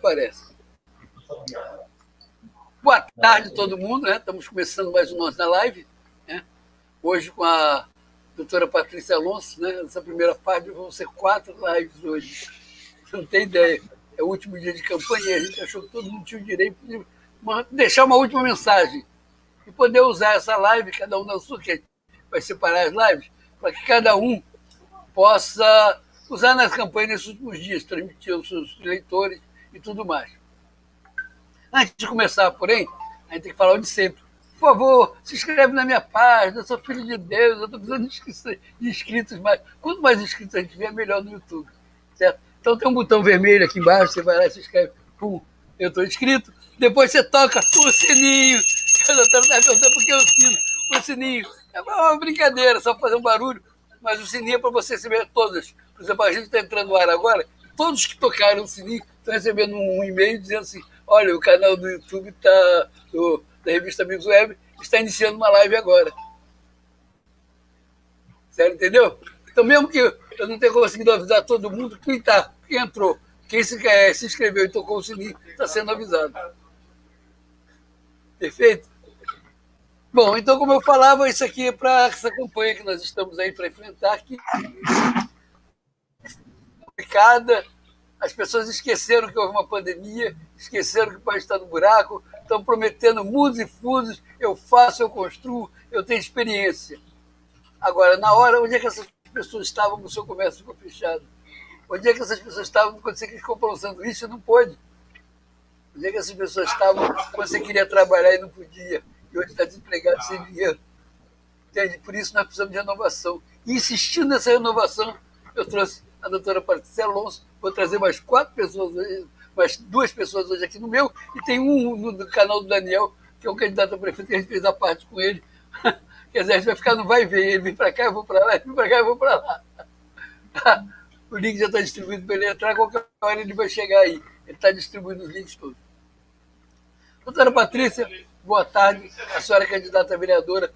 aparece. Boa tarde, todo mundo, né? Estamos começando mais um Nossa Live, né? Hoje com a doutora Patrícia Alonso, né? Essa primeira parte vão ser 4 lives hoje. Você não tem ideia. É o último dia de campanha e a gente achou que todo mundo tinha o direito de deixar uma última mensagem e poder usar essa live, cada um na sua, que vai separar as lives, para que cada um possa usar nas campanhas nesses últimos dias, transmitir aos seus leitores e tudo mais. Antes de começar, porém, a gente tem que falar o de sempre. Por favor, se inscreve na minha página, eu sou filho de Deus, eu estou precisando de inscritos mais. Quanto mais inscritos a gente tiver, melhor no YouTube. Certo? Então tem um botão vermelho aqui embaixo, você vai lá e se inscreve. Pum, eu estou inscrito. Depois você toca o sininho. A doutora está perguntando por que o sino. O sininho. É uma brincadeira, só fazer um barulho. Mas o sininho é para você receber todas. Por exemplo, a gente está entrando no ar agora, todos que tocaram o sininho estão recebendo um e-mail dizendo assim: olha, o canal do YouTube da revista Amigos Web está iniciando uma live agora. Sério, entendeu? Então, mesmo que eu não tenha conseguido avisar todo mundo, quem entrou, quem se inscreveu e tocou o sininho, está sendo avisado. Perfeito? Bom, então, como eu falava, isso aqui é para essa campanha que nós estamos aí para enfrentar, que é complicada. As pessoas esqueceram que houve uma pandemia, esqueceram que o país está no buraco, estão prometendo mundos e fundos, eu faço, eu construo, eu tenho experiência. Agora, na hora, onde é que essas pessoas estavam quando o seu comércio ficou fechado? Onde é que essas pessoas estavam quando você quis comprar um sanduíche e não pôde? Onde é que essas pessoas estavam quando você queria trabalhar e não podia? E hoje está desempregado sem dinheiro. Entende? Por isso nós precisamos de renovação. E insistindo nessa renovação, eu trouxe a doutora Patrícia Alonso, vou trazer mais 4 pessoas hoje, mais 2 pessoas hoje aqui no meu, e tem um no canal do Daniel, que é um candidato a prefeito, que a gente fez a parte com ele. Quer dizer, a gente vai ficar no vai e vem, ele vem para cá, eu vou para lá, ele vem para cá, eu vou para lá. O link já está distribuído para ele entrar, qualquer hora ele vai chegar aí. Ele está distribuindo os links todos. Doutora Patrícia, boa tarde. A senhora é candidata a vereadora,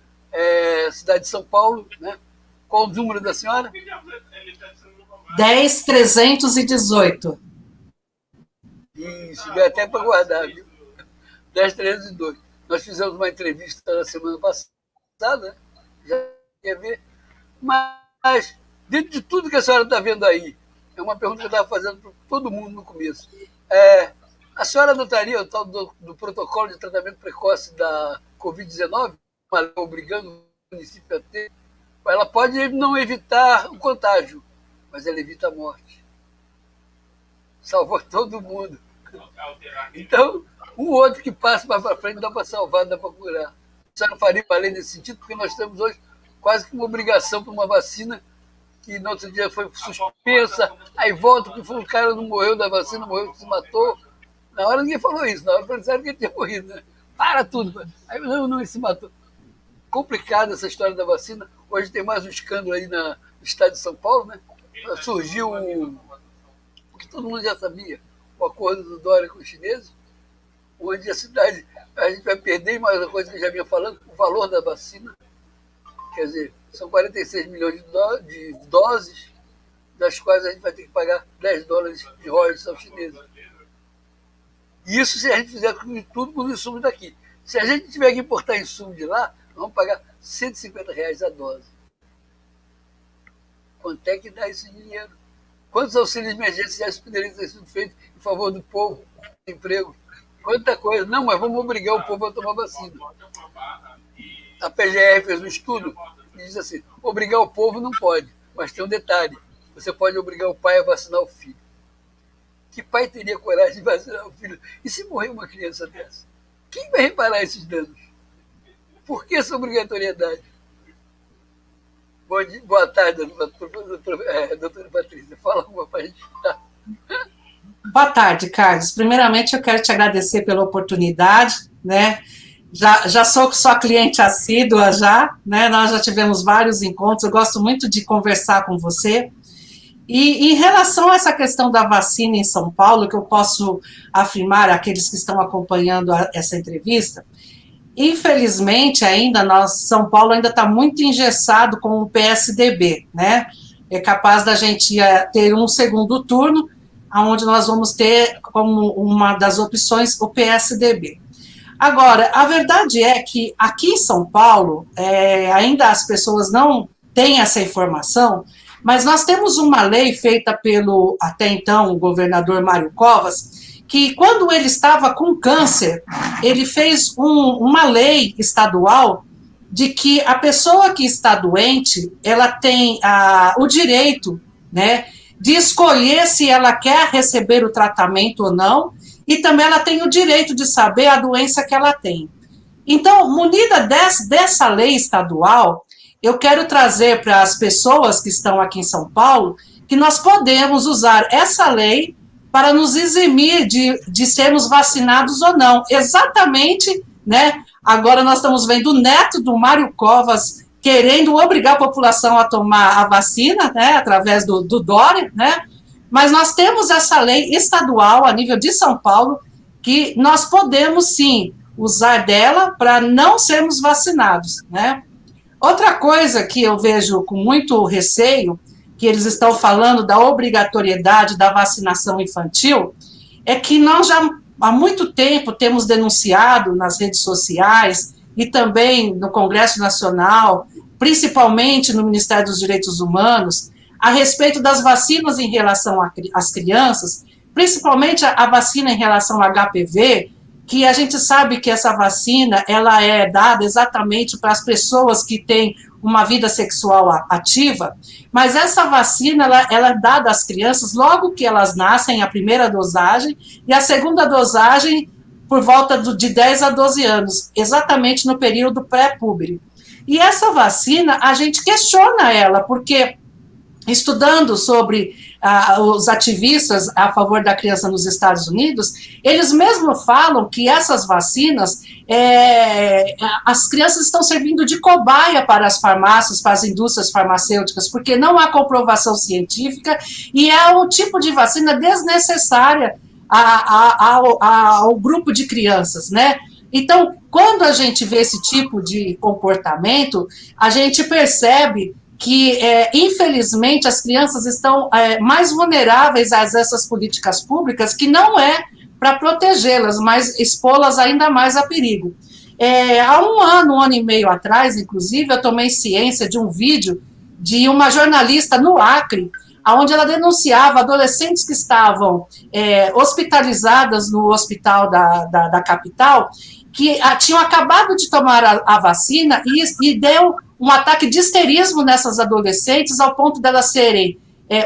cidade de São Paulo, né? Qual o número da senhora? 10.318. Isso, deu até para guardar, viu? 10.302. Nós fizemos uma entrevista na semana passada, né? Já quer ver. Mas, dentro de tudo que a senhora está vendo aí, é uma pergunta que eu estava fazendo para todo mundo no começo. A senhora adotaria o tal do protocolo de tratamento precoce da Covid-19, obrigando o município a ter? Ela pode não evitar o contágio, mas ela evita a morte. Salvou todo mundo. Então, um outro que passa mais para frente dá para salvar, dá para curar. A senhora faria além nesse sentido, porque nós temos hoje quase que uma obrigação para uma vacina que no outro dia foi suspensa, aí volta que o cara não morreu da vacina, morreu, se matou. Na hora ninguém falou isso, na hora pensaram que ele tinha morrido, né? Para tudo. Aí não, ele se matou. Complicada essa história da vacina. Hoje tem mais um escândalo aí no estado de São Paulo, né? Surgiu o que todo mundo já sabia, o acordo do Dória com os chineses, onde a gente vai perder, mais uma coisa que eu já vinha falando, o valor da vacina. Quer dizer, são 46 milhões de doses, das quais a gente vai ter que pagar $10 de royalties aos chineses. Isso se a gente fizer tudo com os insumos daqui. Se a gente tiver que importar insumo de lá, vamos pagar R$150 a dose. Quanto é que dá esse dinheiro? Quantos auxílios emergenciais poderiam ter sido feitos em favor do povo, do emprego? Quanta coisa. Não, mas vamos obrigar o povo a tomar vacina. A PGR fez um estudo e diz assim, obrigar o povo não pode, mas tem um detalhe, você pode obrigar o pai a vacinar o filho. Que pai teria coragem de vacinar o filho? E se morrer uma criança dessa? Quem vai reparar esses danos? Por que essa obrigatoriedade? Boa tarde, doutora Patrícia. Fala alguma para a gente. Boa tarde, Carlos. Primeiramente, eu quero te agradecer pela oportunidade, né? Já sou sua cliente assídua já, né? Nós já tivemos vários encontros, eu gosto muito de conversar com você. E em relação a essa questão da vacina em São Paulo, que eu posso afirmar àqueles que estão acompanhando essa entrevista, infelizmente ainda São Paulo ainda está muito engessado com o PSDB, né? É capaz da gente ter um segundo turno, onde nós vamos ter como uma das opções o PSDB. Agora, a verdade é que aqui em São Paulo, ainda as pessoas não têm essa informação, mas nós temos uma lei feita pelo, até então, o governador Mário Covas, que quando ele estava com câncer, ele fez uma lei estadual de que a pessoa que está doente, ela tem o direito, né, de escolher se ela quer receber o tratamento ou não, e também ela tem o direito de saber a doença que ela tem. Então, munida dessa lei estadual, eu quero trazer para as pessoas que estão aqui em São Paulo que nós podemos usar essa lei para nos eximir de sermos vacinados ou não. Exatamente, né? Agora nós estamos vendo o neto do Mário Covas querendo obrigar a população a tomar a vacina, né, através do Dória, né? Mas nós temos essa lei estadual, a nível de São Paulo, que nós podemos, sim, usar dela para não sermos vacinados, né? Outra coisa que eu vejo com muito receio, que eles estão falando da obrigatoriedade da vacinação infantil, é que nós já há muito tempo temos denunciado nas redes sociais e também no Congresso Nacional, principalmente no Ministério dos Direitos Humanos, a respeito das vacinas em relação às crianças, principalmente a vacina em relação ao HPV, que a gente sabe que essa vacina ela é dada exatamente para as pessoas que têm uma vida sexual ativa, mas essa vacina ela é dada às crianças logo que elas nascem, a primeira dosagem, e a segunda dosagem por volta de 10 a 12 anos, exatamente no período pré-púbere. E essa vacina, a gente questiona ela, porque estudando sobre os ativistas a favor da criança nos Estados Unidos, eles mesmo falam que essas vacinas, as crianças estão servindo de cobaia para as farmácias, para as indústrias farmacêuticas, porque não há comprovação científica e é um tipo de vacina desnecessária ao grupo de crianças, né? Então, quando a gente vê esse tipo de comportamento, a gente percebe que, infelizmente, as crianças estão mais vulneráveis a essas políticas públicas, que não é para protegê-las, mas expô-las ainda mais a perigo. Há um ano e meio atrás, inclusive, eu tomei ciência de um vídeo de uma jornalista no Acre, onde ela denunciava adolescentes que estavam hospitalizadas no hospital da capital, que tinham acabado de tomar a vacina e deu um ataque de histerismo nessas adolescentes, ao ponto delas serem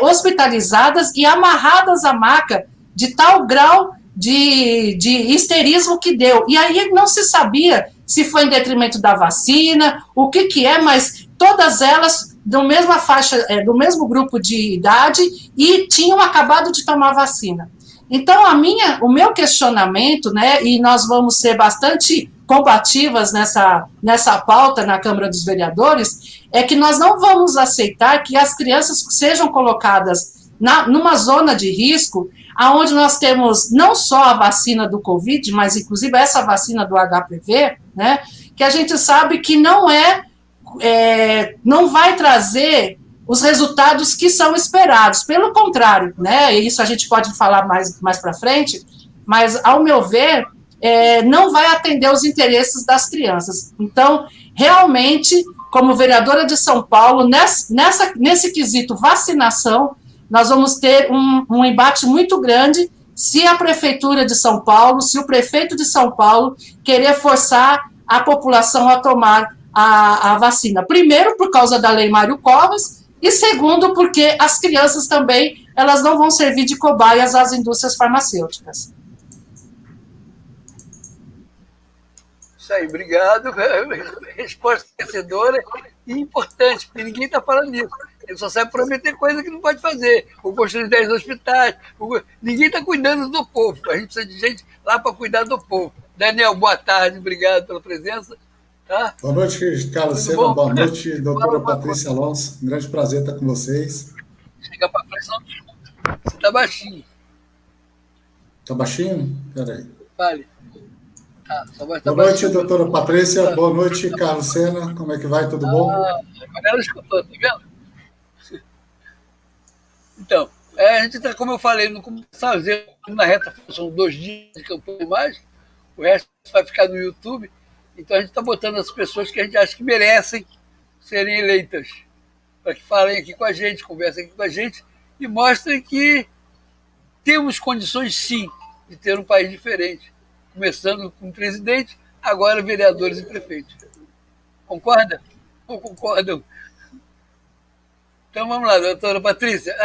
hospitalizadas e amarradas à maca, de tal grau de histerismo que deu. E aí não se sabia se foi em detrimento da vacina, o que é, mas todas elas da mesma faixa, do mesmo grupo de idade e tinham acabado de tomar vacina. Então, o meu questionamento, né, e nós vamos ser bastante combativas nessa pauta na Câmara dos Vereadores, é que nós não vamos aceitar que as crianças sejam colocadas numa zona de risco, onde nós temos não só a vacina do Covid, mas inclusive essa vacina do HPV, né, que a gente sabe que não vai trazer os resultados que são esperados. Pelo contrário, né, isso a gente pode falar mais para frente, mas, ao meu ver, não vai atender os interesses das crianças. Então, realmente, como vereadora de São Paulo, nesse quesito vacinação, nós vamos ter um embate muito grande se a Prefeitura de São Paulo, se o prefeito de São Paulo querer forçar a população a tomar a vacina. Primeiro, por causa da Lei Mário Covas, e segundo, porque as crianças também, elas não vão servir de cobaias às indústrias farmacêuticas. Isso aí, obrigado. Resposta vencedora e importante, porque ninguém está falando nisso. Ele só sabe prometer coisa que não pode fazer. Ou construir 10 hospitais. Ninguém está cuidando do povo. A gente precisa de gente lá para cuidar do povo. Daniel, boa tarde, obrigado pela presença. Tá? Boa noite, Carlos Sena. Boa noite, doutora Patrícia Alonso. Um grande prazer estar com vocês. Chega para frente, não. Você está baixinho. Está baixinho? Espera aí. Vale. Boa noite, doutora Patrícia. Boa noite, Carlos Sena. Como é que vai? Tudo bom? A galera escutou, tá vendo? Então, A gente está, como eu falei, no começo, na reta, são 2 dias de campanha mais, o resto vai ficar no YouTube. Então a gente está botando as pessoas que a gente acha que merecem serem eleitas, para que falem aqui com a gente, conversem aqui com a gente e mostrem que temos condições, sim, de ter um país diferente, começando com o presidente, agora vereadores e prefeitos. Concorda? Ou concordam? Então vamos lá, doutora Patrícia.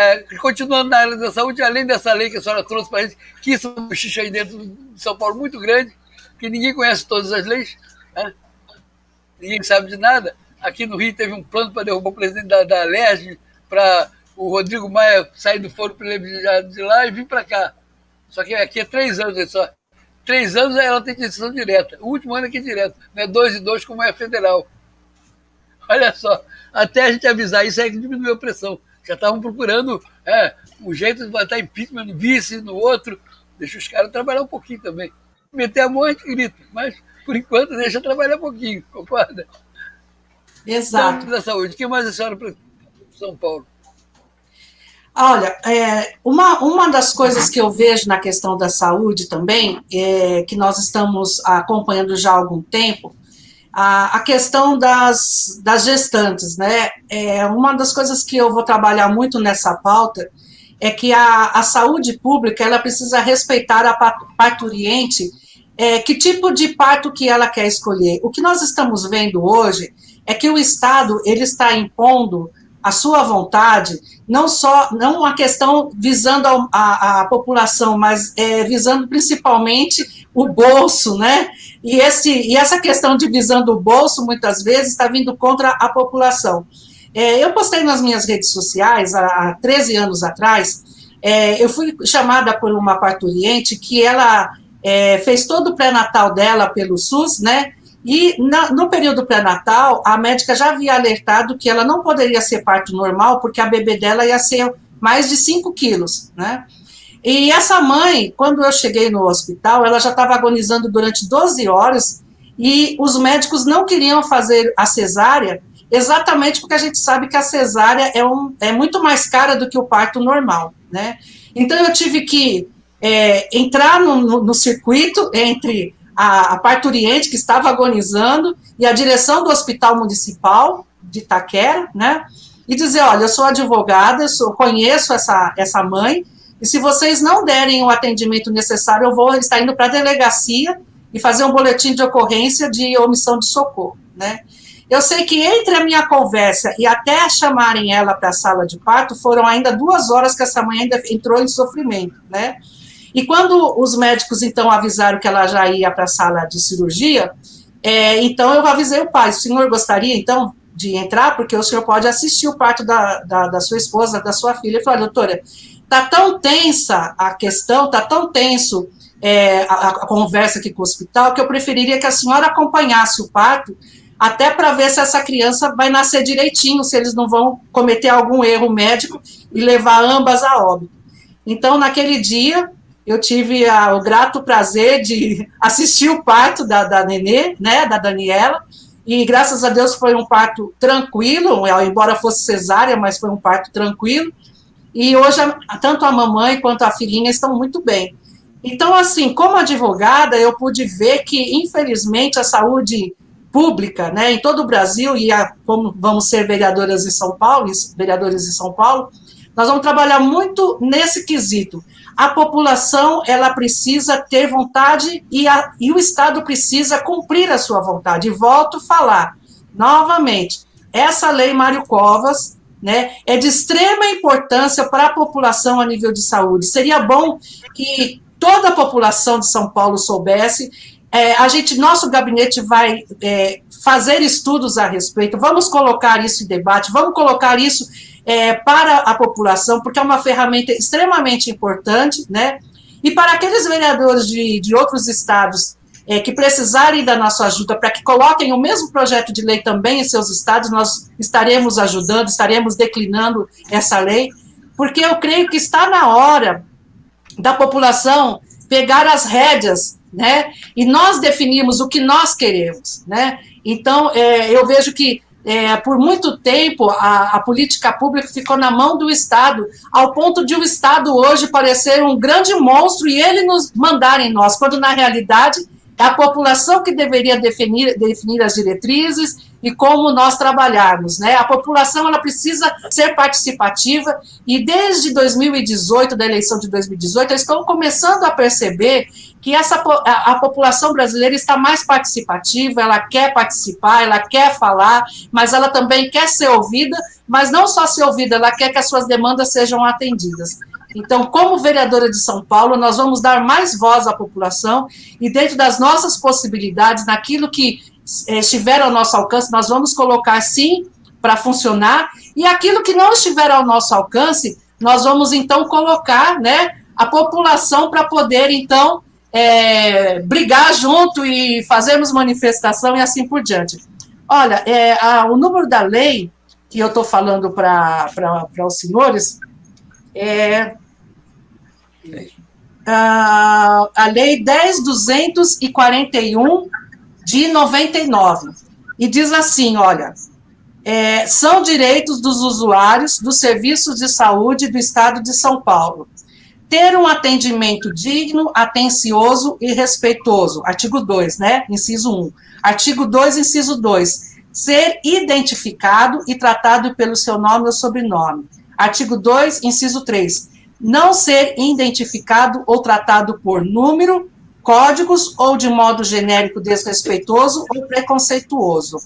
Continuando na área da saúde, além dessa lei que a senhora trouxe para a gente, que isso é um bochicho aí dentro de São Paulo muito grande, que ninguém conhece todas as leis, né? Ninguém sabe de nada. Aqui no Rio teve um plano para derrubar o presidente da Alerj, para o Rodrigo Maia sair do foro privilegiado de lá e vir para cá. Só que aqui é 3 anos só. 3 anos ela tem decisão direta. O último ano aqui é direto. Não é 2 e 2 como é federal. Olha só, até a gente avisar isso é que diminuiu a pressão. Já estavam procurando um jeito de botar impeachment no vice, no outro. Deixa os caras trabalhar um pouquinho também. Meter a mão a gente grita, mas por enquanto deixa trabalhar um pouquinho, concorda? Exato. Então, da saúde, o que mais a senhora para São Paulo? Olha, uma das coisas que eu vejo na questão da saúde também, que nós estamos acompanhando já há algum tempo, a questão das gestantes, né? Uma das coisas que eu vou trabalhar muito nessa pauta é que a saúde pública, ela precisa respeitar a parturiente, que tipo de parto que ela quer escolher. O que nós estamos vendo hoje é que o Estado, ele está impondo a sua vontade, não uma questão visando a população, mas visando principalmente o bolso, né? E essa questão de visando o bolso, muitas vezes, está vindo contra a população. Eu postei nas minhas redes sociais, há 13 anos atrás, eu fui chamada por uma parturiente que ela fez todo o pré-natal dela pelo SUS, né? E no período pré-natal, a médica já havia alertado que ela não poderia ser parto normal, porque a bebê dela ia ser mais de 5 quilos, né? E essa mãe, quando eu cheguei no hospital, ela já estava agonizando durante 12 horas e os médicos não queriam fazer a cesárea, exatamente porque a gente sabe que a cesárea é muito mais cara do que o parto normal, né? Então eu tive que entrar no circuito entre a parturiente que estava agonizando e a direção do Hospital Municipal de Itaquera, né? E dizer, olha, eu sou advogada, conheço essa mãe, e se vocês não derem o atendimento necessário, eu vou estar indo para a delegacia e fazer um boletim de ocorrência de omissão de socorro, né? Eu sei que entre a minha conversa e até chamarem ela para a sala de parto, foram ainda 2 horas que essa mãe ainda entrou em sofrimento, né? E quando os médicos, então, avisaram que ela já ia para a sala de cirurgia, então eu avisei o pai, o senhor gostaria, então, de entrar, porque o senhor pode assistir o parto da sua esposa, da sua filha. Eu falei, doutora, está tão tensa a questão, está tão tenso a conversa aqui com o hospital, que eu preferiria que a senhora acompanhasse o parto, até para ver se essa criança vai nascer direitinho, se eles não vão cometer algum erro médico e levar ambas a óbito. Então, naquele dia, eu tive o grato prazer de assistir o parto da nenê, né, da Daniela, e graças a Deus foi um parto tranquilo, embora fosse cesárea, mas foi um parto tranquilo, e hoje tanto a mamãe quanto a filhinha estão muito bem. Então, assim, como advogada, eu pude ver que, infelizmente, a saúde pública, né, em todo o Brasil, e como vamos ser vereadores em São Paulo, nós vamos trabalhar muito nesse quesito. A população, ela precisa ter vontade e o Estado precisa cumprir a sua vontade. E volto a falar, novamente, essa lei Mário Covas, né, é de extrema importância para a população a nível de saúde. Seria bom que toda a população de São Paulo soubesse. Nosso gabinete vai fazer estudos a respeito, vamos colocar isso em debate, vamos colocar isso para a população, porque é uma ferramenta extremamente importante, né? E para aqueles vereadores de outros estados que precisarem da nossa ajuda para que coloquem o mesmo projeto de lei também em seus estados, nós estaremos ajudando, estaremos declinando essa lei, porque eu creio que está na hora da população pegar as rédeas, né? E nós definimos o que nós queremos, né? Então, eu vejo que por muito tempo, a política pública ficou na mão do Estado, ao ponto de o Estado hoje parecer um grande monstro e ele nos mandar em nós, quando na realidade é a população que deveria definir as diretrizes e como nós trabalharmos, né? A população, ela precisa ser participativa e desde 2018, da eleição de 2018, eles estão começando a perceber que a população brasileira está mais participativa, ela quer participar, ela quer falar, mas ela também quer ser ouvida, mas não só ser ouvida, ela quer que as suas demandas sejam atendidas. Então, como vereadora de São Paulo, nós vamos dar mais voz à população e dentro das nossas possibilidades, naquilo que estiver ao nosso alcance, nós vamos colocar, sim, para funcionar, e aquilo que não estiver ao nosso alcance, nós vamos, então, colocar, né, a população para poder, então, brigar junto e fazermos manifestação e assim por diante. Olha, o número da lei que eu estou falando para os senhores é a Lei 10.241 de 99, e diz assim, olha, são direitos dos usuários dos serviços de saúde do Estado de São Paulo ter um atendimento digno, atencioso e respeitoso, artigo 2, né, inciso 1, artigo 2, inciso 2, ser identificado e tratado pelo seu nome ou sobrenome, artigo 2, inciso 3, não ser identificado ou tratado por número, códigos ou de modo genérico desrespeitoso ou preconceituoso.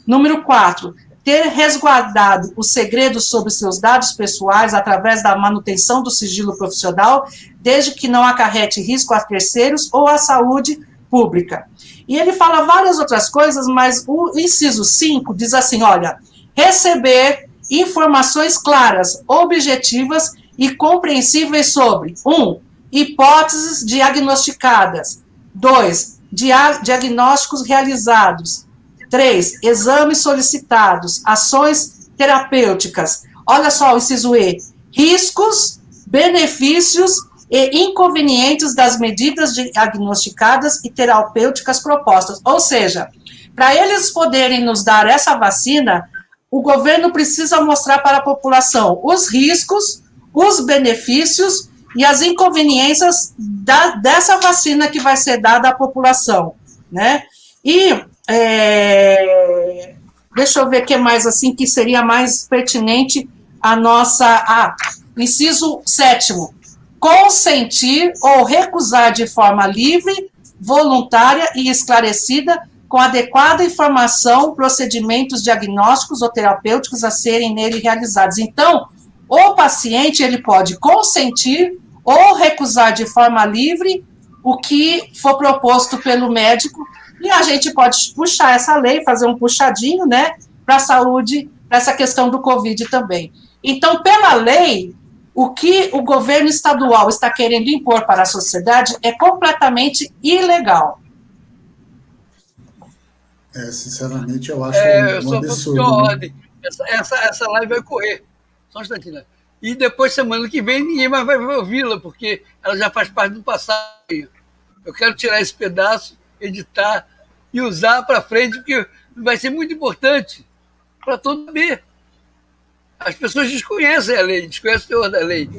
Número 4, ter resguardado o segredo sobre seus dados pessoais através da manutenção do sigilo profissional, desde que não acarrete risco a terceiros ou à saúde pública. E ele fala várias outras coisas, mas o inciso 5 diz assim, olha, receber informações claras, objetivas e compreensíveis sobre 1. Hipóteses diagnosticadas. 2. Diagnósticos realizados. 3. Exames solicitados. Ações terapêuticas. Olha só o inciso E. Riscos, benefícios e inconvenientes das medidas diagnosticadas e terapêuticas propostas. Ou seja, para eles poderem nos dar essa vacina, o governo precisa mostrar para a população os riscos, os benefícios e as inconveniências dessa vacina que vai ser dada à população, né? E deixa eu ver o que mais, assim, que seria mais pertinente a nossa... inciso 7º, consentir ou recusar de forma livre, voluntária e esclarecida, com adequada informação, procedimentos diagnósticos ou terapêuticos a serem nele realizados. Então, o paciente, ele pode consentir ou recusar de forma livre o que for proposto pelo médico, e a gente pode puxar essa lei, fazer um puxadinho, né, para a saúde, para essa questão do Covid também. Então, pela lei, o que o governo estadual está querendo impor para a sociedade é completamente ilegal. Sinceramente, eu acho um absurdo. Né? Essa live vai correr. Só um instantinho. E depois, semana que vem, ninguém mais vai ouvi-la, porque ela já faz parte do passado. Eu quero tirar esse pedaço, editar e usar para frente, porque vai ser muito importante para todo mundo. As pessoas desconhecem a lei, desconhecem o teor da lei.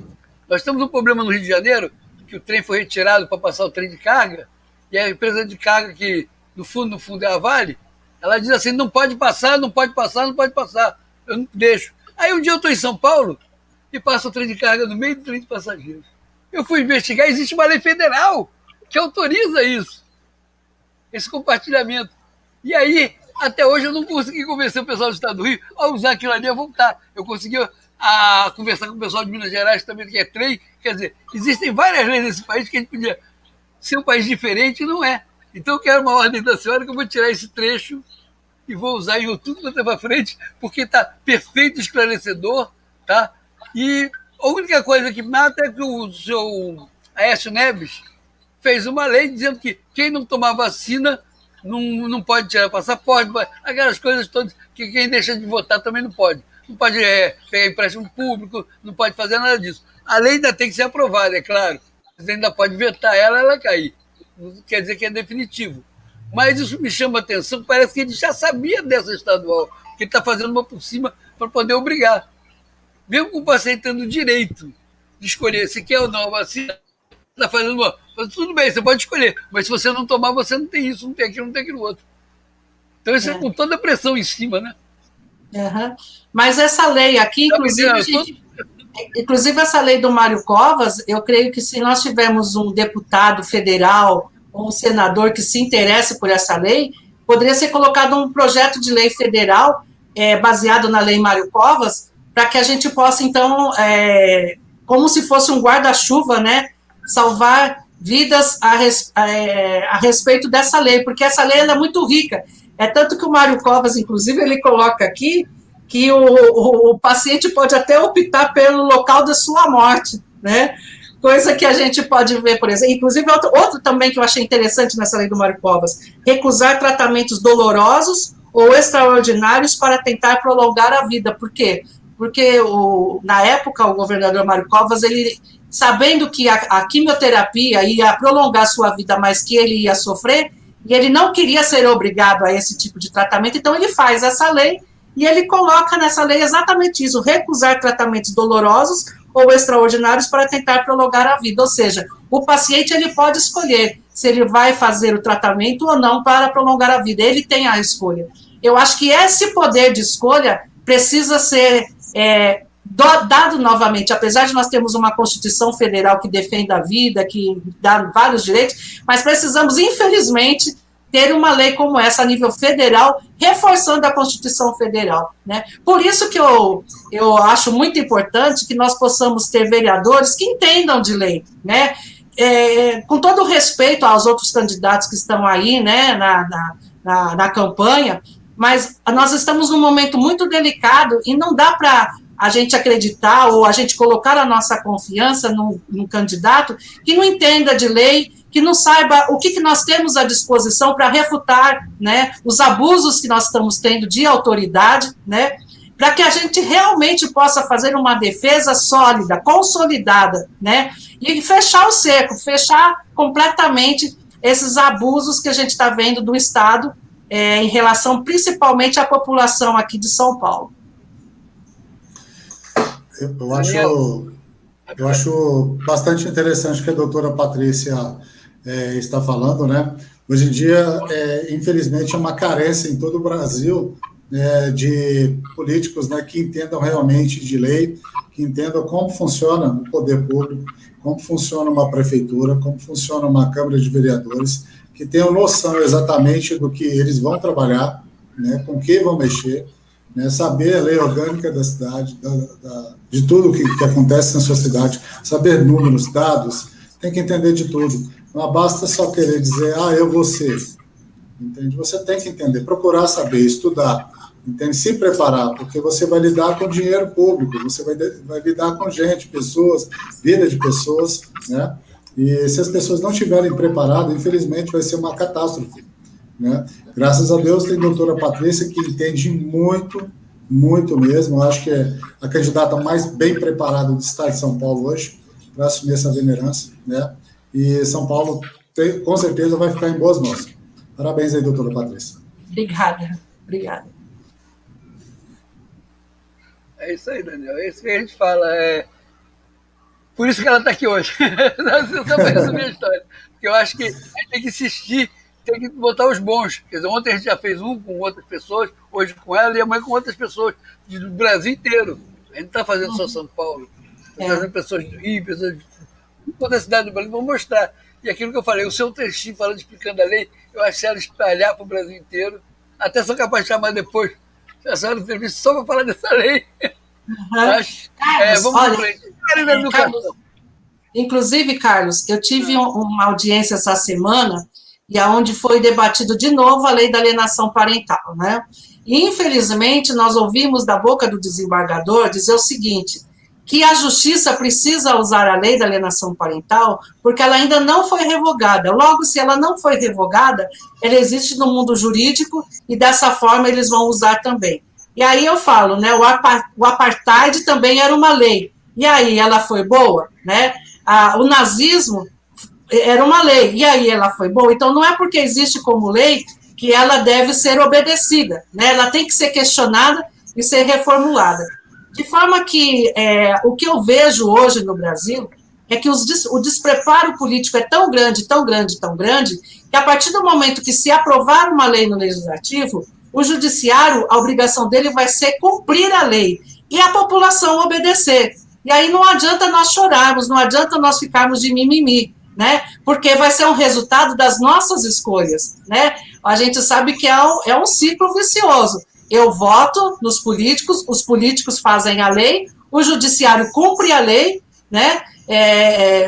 Nós temos um problema no Rio de Janeiro, que o trem foi retirado para passar o trem de carga, e a empresa de carga, que no fundo é a Vale, ela diz assim, não pode passar, não pode passar, não pode passar. Eu não deixo. Aí um dia eu estou em São Paulo e passa o trem de carga no meio do trem de passageiros. Eu fui investigar, existe uma lei federal que autoriza isso, esse compartilhamento. E aí, até hoje, eu não consegui convencer o pessoal do Estado do Rio a usar aquilo ali a voltar. Eu consegui conversar com o pessoal de Minas Gerais também, que é trem. Quer dizer, existem várias leis nesse país que a gente podia ser um país diferente e não é. Então, eu quero uma ordem da senhora que eu vou tirar esse trecho e vou usar em tudo que eu tenho para frente, porque está perfeito, esclarecedor, tá? E a única coisa que mata é que o seu Aécio Neves fez uma lei dizendo que quem não tomar vacina não pode tirar passaporte, aquelas coisas todas, que quem deixa de votar também não pode. Não pode pegar empréstimo público, não pode fazer nada disso. A lei ainda tem que ser aprovada, é claro. Você ainda pode vetar ela cair. Não quer dizer que é definitivo. Mas isso me chama a atenção, parece que ele já sabia dessa estadual, que ele está fazendo uma por cima para poder obrigar. Mesmo com o paciente tendo o direito de escolher se quer ou não a vacina, está fazendo uma. Tudo bem, você pode escolher, mas se você não tomar, você não tem isso, não tem aquilo, não tem aquilo outro. Então isso é com toda a pressão em cima, né? Uhum. Mas essa lei aqui, inclusive essa lei do Mário Covas, eu creio que se nós tivermos um deputado federal ou um senador que se interesse por essa lei, poderia ser colocado um projeto de lei federal baseado na lei Mário Covas, para que a gente possa, então, como se fosse um guarda-chuva, né, salvar vidas a respeito dessa lei, porque essa lei ela é muito rica. É tanto que o Mário Covas, inclusive, ele coloca aqui que o paciente pode até optar pelo local da sua morte, né? Coisa que a gente pode ver, por exemplo. Inclusive, outro também que eu achei interessante nessa lei do Mário Covas, recusar tratamentos dolorosos ou extraordinários para tentar prolongar a vida. Por quê? Porque, na época, o governador Mário Covas, ele, sabendo que a quimioterapia ia prolongar a sua vida, mas que ele ia sofrer, e ele não queria ser obrigado a esse tipo de tratamento, então ele faz essa lei, e ele coloca nessa lei exatamente isso, recusar tratamentos dolorosos ou extraordinários para tentar prolongar a vida, ou seja, o paciente ele pode escolher se ele vai fazer o tratamento ou não para prolongar a vida, ele tem a escolha. Eu acho que esse poder de escolha precisa ser dado novamente, apesar de nós termos uma Constituição Federal que defende a vida, que dá vários direitos, mas precisamos, infelizmente, ter uma lei como essa a nível federal, reforçando a Constituição Federal, né? Por isso que eu acho muito importante que nós possamos ter vereadores que entendam de lei, né? Com todo o respeito aos outros candidatos que estão aí, né, na campanha, mas nós estamos num momento muito delicado e não dá para a gente acreditar ou a gente colocar a nossa confiança num candidato que não entenda de lei, que não saiba o que nós temos à disposição para refutar, né, os abusos que nós estamos tendo de autoridade, né, para que a gente realmente possa fazer uma defesa sólida, consolidada, né, e fechar o cerco, fechar completamente esses abusos que a gente está vendo do Estado em relação principalmente à população aqui de São Paulo. Eu acho bastante interessante o que a doutora Patrícia está falando, né? Hoje em dia, infelizmente, é uma carência em todo o Brasil de políticos, né, que entendam realmente de lei, que entendam como funciona o poder público, como funciona uma prefeitura, como funciona uma Câmara de Vereadores, que tenham noção exatamente do que eles vão trabalhar, né, com quem vão mexer, né, saber a lei orgânica da cidade, de tudo que acontece na sua cidade, saber números, dados, tem que entender de tudo. Não basta só querer dizer, eu vou ser. Entende? Você tem que entender, procurar saber, estudar, entende? Se preparar, porque você vai lidar com dinheiro público, você vai lidar com gente, pessoas, vida de pessoas, né? E se as pessoas não estiverem preparadas, infelizmente vai ser uma catástrofe, né? Graças a Deus tem a doutora Patrícia que entende muito, muito mesmo. Eu acho que é a candidata mais bem preparada do estado de São Paulo hoje para assumir essa venerância, né? E São Paulo com certeza vai ficar em boas mãos. Parabéns aí, doutora Patrícia. Obrigada. É isso aí, Daniel. É isso que a gente fala. Por isso que ela está aqui hoje. Só para resumir a história. Porque eu acho que a gente tem que insistir, tem que botar os bons. Quer dizer, ontem a gente já fez um com outras pessoas, hoje com ela e amanhã com outras pessoas do Brasil inteiro. A gente não está fazendo só São Paulo. Está fazendo pessoas do Rio, pessoas de toda a cidade do Brasil. Vamos mostrar. E aquilo que eu falei, o seu trechinho falando, explicando a lei, eu acho que ela espalhar para o Brasil inteiro. Até sou capaz de chamar depois a senhora de entrevista só para falar dessa lei. Mas, vamos olha, frente. Carlos, inclusive, Carlos, eu tive uma audiência essa semana e aonde foi debatido de novo a lei da alienação parental, né? E, infelizmente, nós ouvimos da boca do desembargador dizer o seguinte, que a justiça precisa usar a lei da alienação parental porque ela ainda não foi revogada. Logo, se ela não foi revogada, ela existe no mundo jurídico e dessa forma eles vão usar também. E aí eu falo, né, o apartheid também era uma lei. E aí ela foi boa, né? O nazismo era uma lei. E aí ela foi boa. Então não é porque existe como lei que ela deve ser obedecida, né? Ela tem que ser questionada e ser reformulada. De forma que o que eu vejo hoje no Brasil é que o despreparo político é tão grande, tão grande, tão grande, que a partir do momento que se aprovar uma lei no Legislativo, o Judiciário, a obrigação dele vai ser cumprir a lei e a população obedecer. E aí não adianta nós chorarmos, não adianta nós ficarmos de mimimi, né? Porque vai ser um resultado das nossas escolhas, né? A gente sabe que é um ciclo vicioso. Eu voto nos políticos, os políticos fazem a lei, o Judiciário cumpre a lei, né?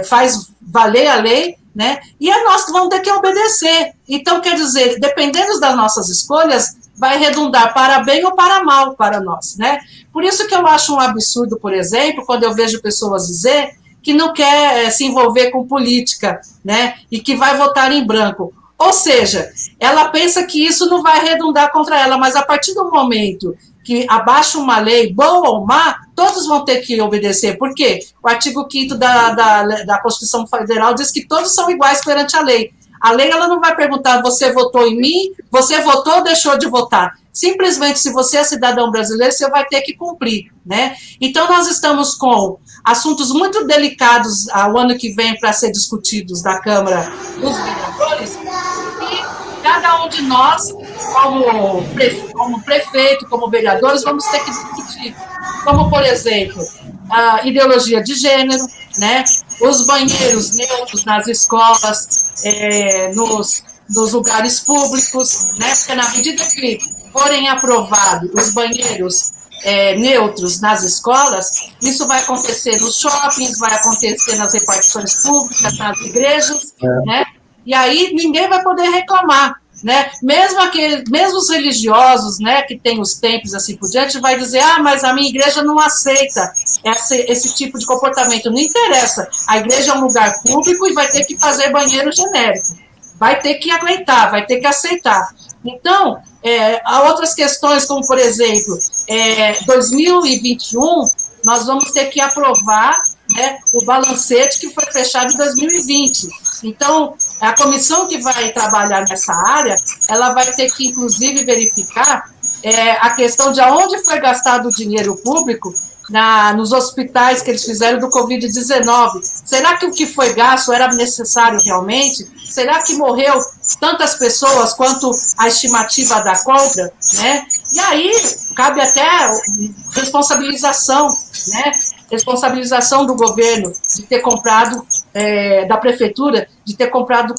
Faz valer a lei, né? E nós vamos ter que obedecer. Então, quer dizer, dependendo das nossas escolhas, vai redundar para bem ou para mal para nós, né? Por isso que eu acho um absurdo, por exemplo, quando eu vejo pessoas dizer que não quer se envolver com política, né? E que vai votar em branco. Ou seja, ela pensa que isso não vai redundar contra ela, mas a partir do momento que abaixa uma lei, boa ou má, todos vão ter que obedecer. Por quê? O artigo 5º da Constituição Federal diz que todos são iguais perante a lei. A lei ela não vai perguntar, você votou em mim, você votou ou deixou de votar. Simplesmente, se você é cidadão brasileiro, você vai ter que cumprir, né? Então, nós estamos com assuntos muito delicados ao ano que vem para ser discutidos na Câmara dos Vereadores, e cada um de nós, como prefeito, como vereadores, vamos ter que discutir. Como, por exemplo, a ideologia de gênero, né? Os banheiros neutros nas escolas, nos lugares públicos, né? Porque na medida que forem aprovados os banheiros neutros nas escolas, isso vai acontecer nos shoppings, vai acontecer nas repartições públicas, nas igrejas, né? E aí ninguém vai poder reclamar, né? Mesmo os religiosos, né, que têm os templos assim por diante, vai dizer, mas a minha igreja não aceita esse tipo de comportamento. Não interessa, a igreja é um lugar público e vai ter que fazer banheiro genérico, vai ter que aguentar, vai ter que aceitar. Então, há outras questões, como, por exemplo, 2021, nós vamos ter que aprovar, né, o balancete que foi fechado em 2020. Então, a comissão que vai trabalhar nessa área, ela vai ter que, inclusive, verificar a questão de aonde foi gastado o dinheiro público nos hospitais que eles fizeram do Covid-19. Será que o que foi gasto era necessário realmente? Será que morreu tantas pessoas quanto a estimativa da compra, né? E aí cabe até responsabilização, né? Responsabilização do governo de ter comprado, da prefeitura, de ter comprado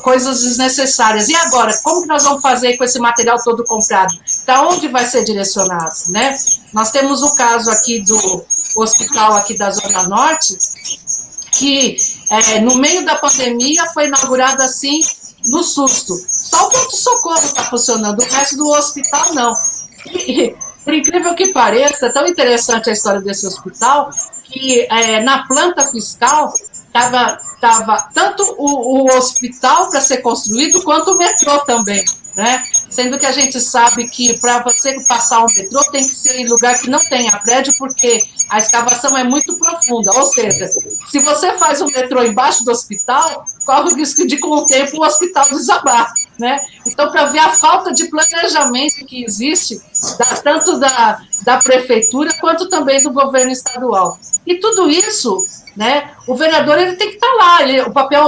coisas desnecessárias. E agora, como que nós vamos fazer com esse material todo comprado? Para onde vai ser direcionado, né? Nós temos o caso aqui do hospital aqui da Zona Norte, que no meio da pandemia foi inaugurado assim, no susto. Só o pronto-socorro está funcionando, o resto do hospital não. E, por incrível que pareça, é tão interessante a história desse hospital, que na planta fiscal estava tanto o hospital para ser construído, quanto o metrô também, né? Sendo que a gente sabe que para você passar o metrô tem que ser em lugar que não tenha prédio, porque a escavação é muito profunda. Ou seja, se você faz o metrô embaixo do hospital, corre o risco de, com o tempo, o hospital desabar, né? Então, para ver a falta de planejamento que existe, tanto da prefeitura, quanto também do governo estadual. E tudo isso, né, o vereador ele tem que estar lá,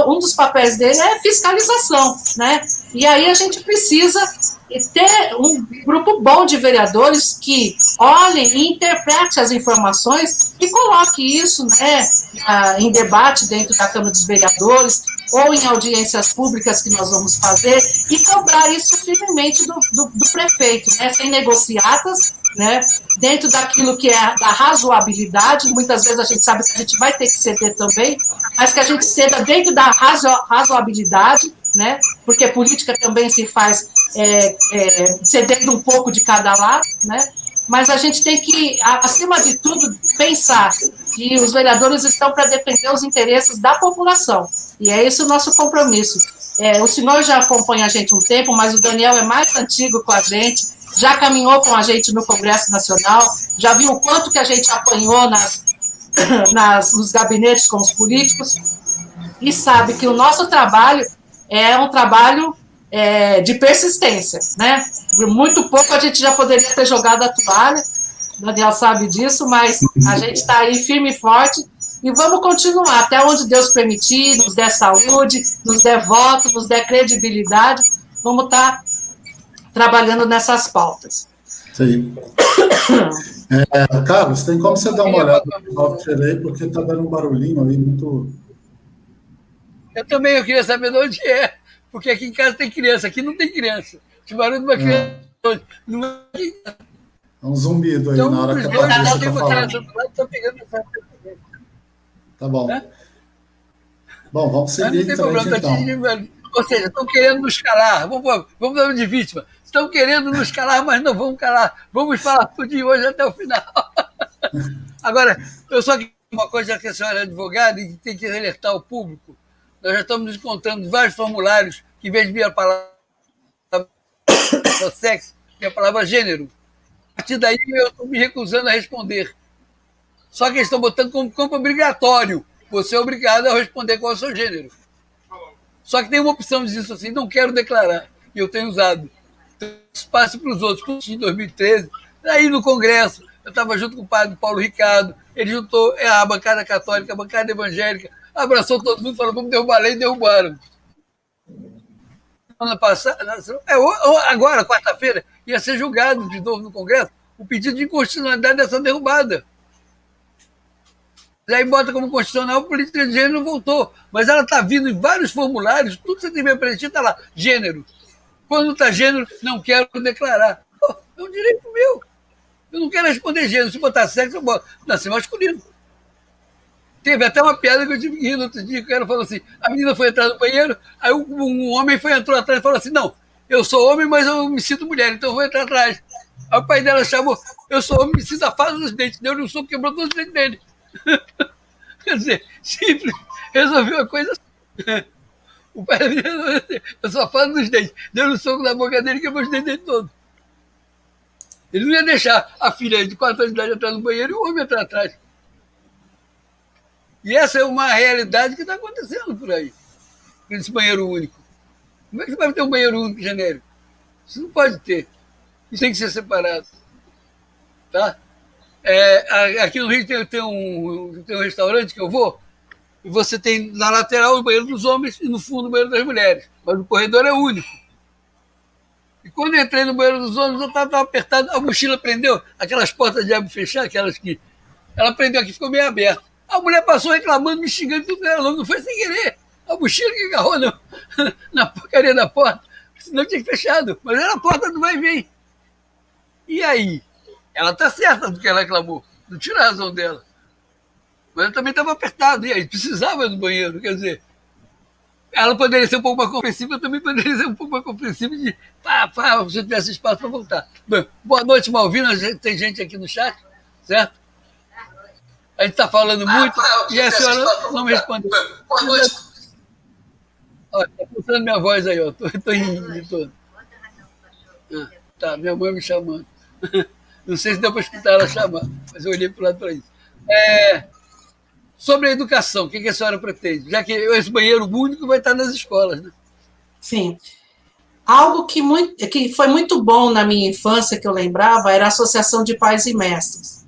um dos papéis dele é fiscalização, né? E aí a gente precisa ter um grupo bom de vereadores que olhem e interpretem as informações e coloque isso, né, em debate dentro da Câmara dos Vereadores ou em audiências públicas que nós vamos fazer e cobrar isso firmemente do prefeito, né, sem negociatas, né, dentro daquilo que é da razoabilidade. Muitas vezes a gente sabe que a gente vai ter que ceder também, mas que a gente ceda dentro da razoabilidade, né, porque política também se faz cedendo um pouco de cada lado, né, mas a gente tem que, acima de tudo, pensar que os vereadores estão para defender os interesses da população, e é esse o nosso compromisso. O senhor já acompanha a gente um tempo, mas o Daniel é mais antigo com a gente, já caminhou com a gente no Congresso Nacional, já viu o quanto que a gente apanhou nos gabinetes com os políticos, e sabe que o nosso trabalho é um trabalho de persistência, né? Muito pouco a gente já poderia ter jogado a toalha, o Daniel sabe disso, mas a gente está aí firme e forte e vamos continuar até onde Deus permitir, nos der saúde, nos der voto, nos der credibilidade, vamos estar trabalhando nessas pautas. Sim. Carlos, tem como você dar uma olhada no software aí, porque está dando um barulhinho aí muito... Eu queria saber de onde é, porque aqui em casa tem criança, aqui não tem criança. Esse barulho de uma criança não é... É um zumbido aí, então, na hora que a Patrícia está falando. Tá bom. Bom, vamos seguir em frente, então. Ou seja, estão querendo nos calar. Vamos dar de vítima. Estão querendo nos calar, mas não vamos calar. Vamos falar tudo de hoje até o final. Agora, eu só queria uma coisa, que a senhora é advogada e tem que alertar o público. Nós já estamos encontrando vários formulários que, em vez de vir a palavra sexo, tem a palavra gênero. A partir daí, eu estou me recusando a responder. Só que eles estão botando como campo obrigatório. Você é obrigado a responder qual é o seu gênero. Só que tem uma opção de dizer assim, não quero declarar. E eu tenho usado. Então, espaço para os outros. Em 2013, aí no Congresso, eu estava junto com o padre Paulo Ricardo, ele juntou a bancada católica, a bancada evangélica, abraçou todo mundo, falou, vamos derrubar a lei, e derrubaram. Semana passada, agora, quarta-feira, ia ser julgado de novo no Congresso o pedido de inconstitucionalidade dessa derrubada. E aí bota como constitucional, política de gênero voltou. Mas ela está vindo em vários formulários, tudo que você tiver preenchido está lá, gênero. Quando não está gênero, não quero declarar. Pô, é um direito meu. Eu não quero responder gênero. Se botar sexo, eu boto. Nasci masculino. Teve até uma piada que eu tive que rir no outro dia, que o cara falou assim, a menina foi entrar no banheiro, aí um homem entrou atrás e falou assim, não, eu sou homem, mas eu me sinto mulher, então eu vou entrar atrás. Aí o pai dela chamou, eu sou homem, me sinto a fase dos dentes, deu um soco, quebrou todos os dentes dele. Quer dizer, simples, resolveu a coisa assim. O pai dele resolveu assim, eu sou a fase dos dentes, deu um soco na boca dele, quebrou os dentes dele todos. Ele não ia deixar a filha de 4 anos de idade entrar no banheiro e o homem entrar atrás. E essa é uma realidade que está acontecendo por aí, nesse banheiro único. Como é que você vai ter um banheiro único genérico? Isso não pode ter. Isso tem que ser separado. Tá? Aqui no Rio tem um restaurante que eu vou, e você tem na lateral o banheiro dos homens e no fundo o banheiro das mulheres. Mas o corredor é único. E quando eu entrei no banheiro dos homens, eu estava apertado, a mochila prendeu, aquelas portas de abrir e fechar, aquelas que... Ela prendeu aqui, ficou meio aberta. A mulher passou reclamando, me xingando, tudo era louco, não foi sem querer. A mochila que agarrou na porcaria da porta, senão tinha fechado. Mas era a porta do vai e vem. E aí? Ela está certa do que ela reclamou, não tira a razão dela. Mas ela também estava apertada, e aí? Precisava do banheiro, quer dizer... Ela poderia ser um pouco mais compreensível, eu também poderia ser um pouco mais compreensível de se eu tivesse espaço para voltar. Bom, boa noite, Malvina, tem gente aqui no chat, certo? A gente está falando muito e a senhora não me respondeu. Boa noite. Está funcionando minha voz aí, ó. Estou em todo. Tá, minha mãe me chamando. Não sei se deu para escutar ela chamar, mas eu olhei para o lado para isso. Sobre a educação, o que a senhora pretende? Já que esse banheiro único vai estar nas escolas, né? Sim. Algo que foi muito bom na minha infância, que eu lembrava, era a Associação de Pais e Mestres.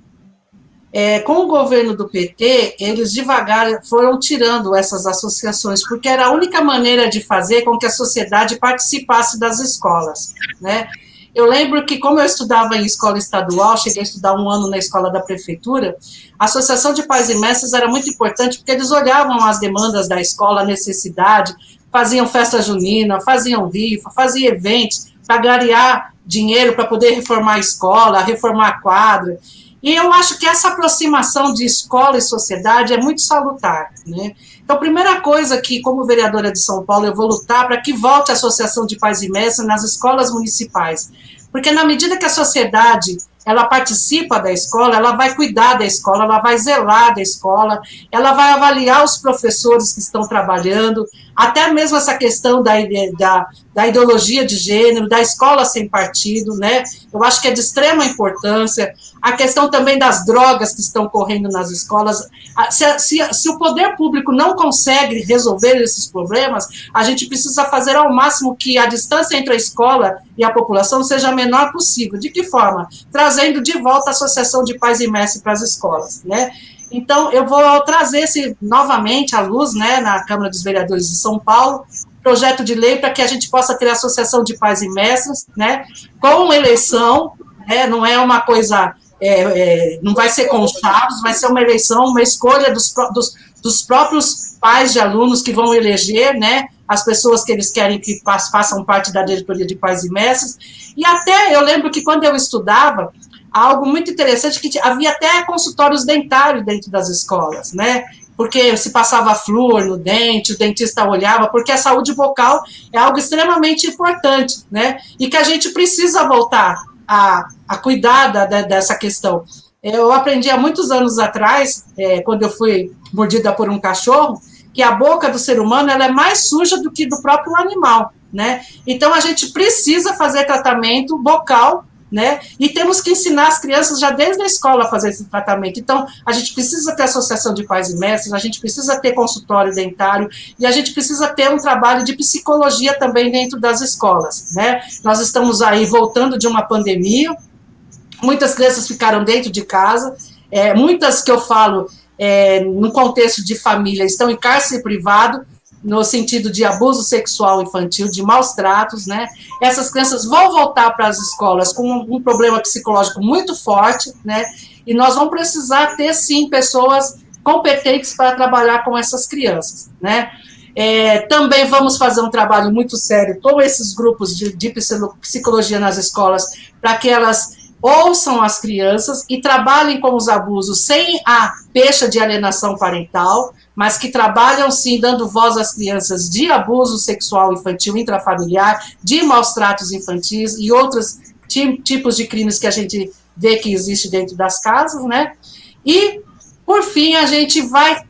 Com o governo do PT, eles devagar foram tirando essas associações, porque era a única maneira de fazer com que a sociedade participasse das escolas, né? Eu lembro que, como eu estudava em escola estadual, cheguei a estudar 1 ano na escola da prefeitura, a Associação de Pais e Mestres era muito importante, porque eles olhavam as demandas da escola, a necessidade, faziam festa junina, faziam rifa, faziam eventos para garear dinheiro para poder reformar a escola, reformar a quadra. E eu acho que essa aproximação de escola e sociedade é muito salutar, né? Então, a primeira coisa que, como vereadora de São Paulo, eu vou lutar para que volte a Associação de Pais e Mestres nas escolas municipais. Porque na medida que a sociedade ela participa da escola, ela vai cuidar da escola, ela vai zelar da escola, ela vai avaliar os professores que estão trabalhando, até mesmo essa questão da ideologia de gênero, da escola sem partido, né? Eu acho que é de extrema importância. A questão também das drogas que estão correndo nas escolas. Se o poder público não consegue resolver esses problemas, a gente precisa fazer ao máximo que a distância entre a escola e a população seja a menor possível. De que forma? Trazendo de volta a Associação de Pais e Mestres para as escolas, né? Então, eu vou trazer novamente à luz, né, na Câmara dos Vereadores de São Paulo, projeto de lei para que a gente possa ter a Associação de Pais e Mestres, né, com eleição, né, não é uma coisa, não vai ser com chaves, vai ser uma eleição, uma escolha dos próprios pais de alunos que vão eleger, né, as pessoas que eles querem que façam parte da diretoria de Pais e Mestres. E até eu lembro que quando eu estudava, algo muito interessante, que havia até consultórios dentários dentro das escolas, né? Porque se passava flúor no dente, o dentista olhava, porque a saúde bucal é algo extremamente importante, né? E que a gente precisa voltar a cuidar dessa questão. Eu aprendi há muitos anos atrás, quando eu fui mordida por um cachorro, que a boca do ser humano ela é mais suja do que do próprio animal, né? Então, a gente precisa fazer tratamento bucal, né? E temos que ensinar as crianças já desde a escola a fazer esse tratamento. Então, a gente precisa ter associação de pais e mestres, a gente precisa ter consultório dentário e a gente precisa ter um trabalho de psicologia também dentro das escolas, né? Nós estamos aí voltando de uma pandemia, muitas crianças ficaram dentro de casa, muitas que eu falo no contexto de família estão em cárcere privado, no sentido de abuso sexual infantil, de maus tratos, né? Essas crianças vão voltar para as escolas com um problema psicológico muito forte, né? E nós vamos precisar ter, sim, pessoas competentes para trabalhar com essas crianças, né? Também vamos fazer um trabalho muito sério com esses grupos de psicologia nas escolas, para que elas ouçam as crianças e trabalhem com os abusos sem a pecha de alienação parental, mas que trabalham, sim, dando voz às crianças de abuso sexual infantil intrafamiliar, de maus tratos infantis e outros tipos de crimes que a gente vê que existe dentro das casas, né? E, por fim, a gente vai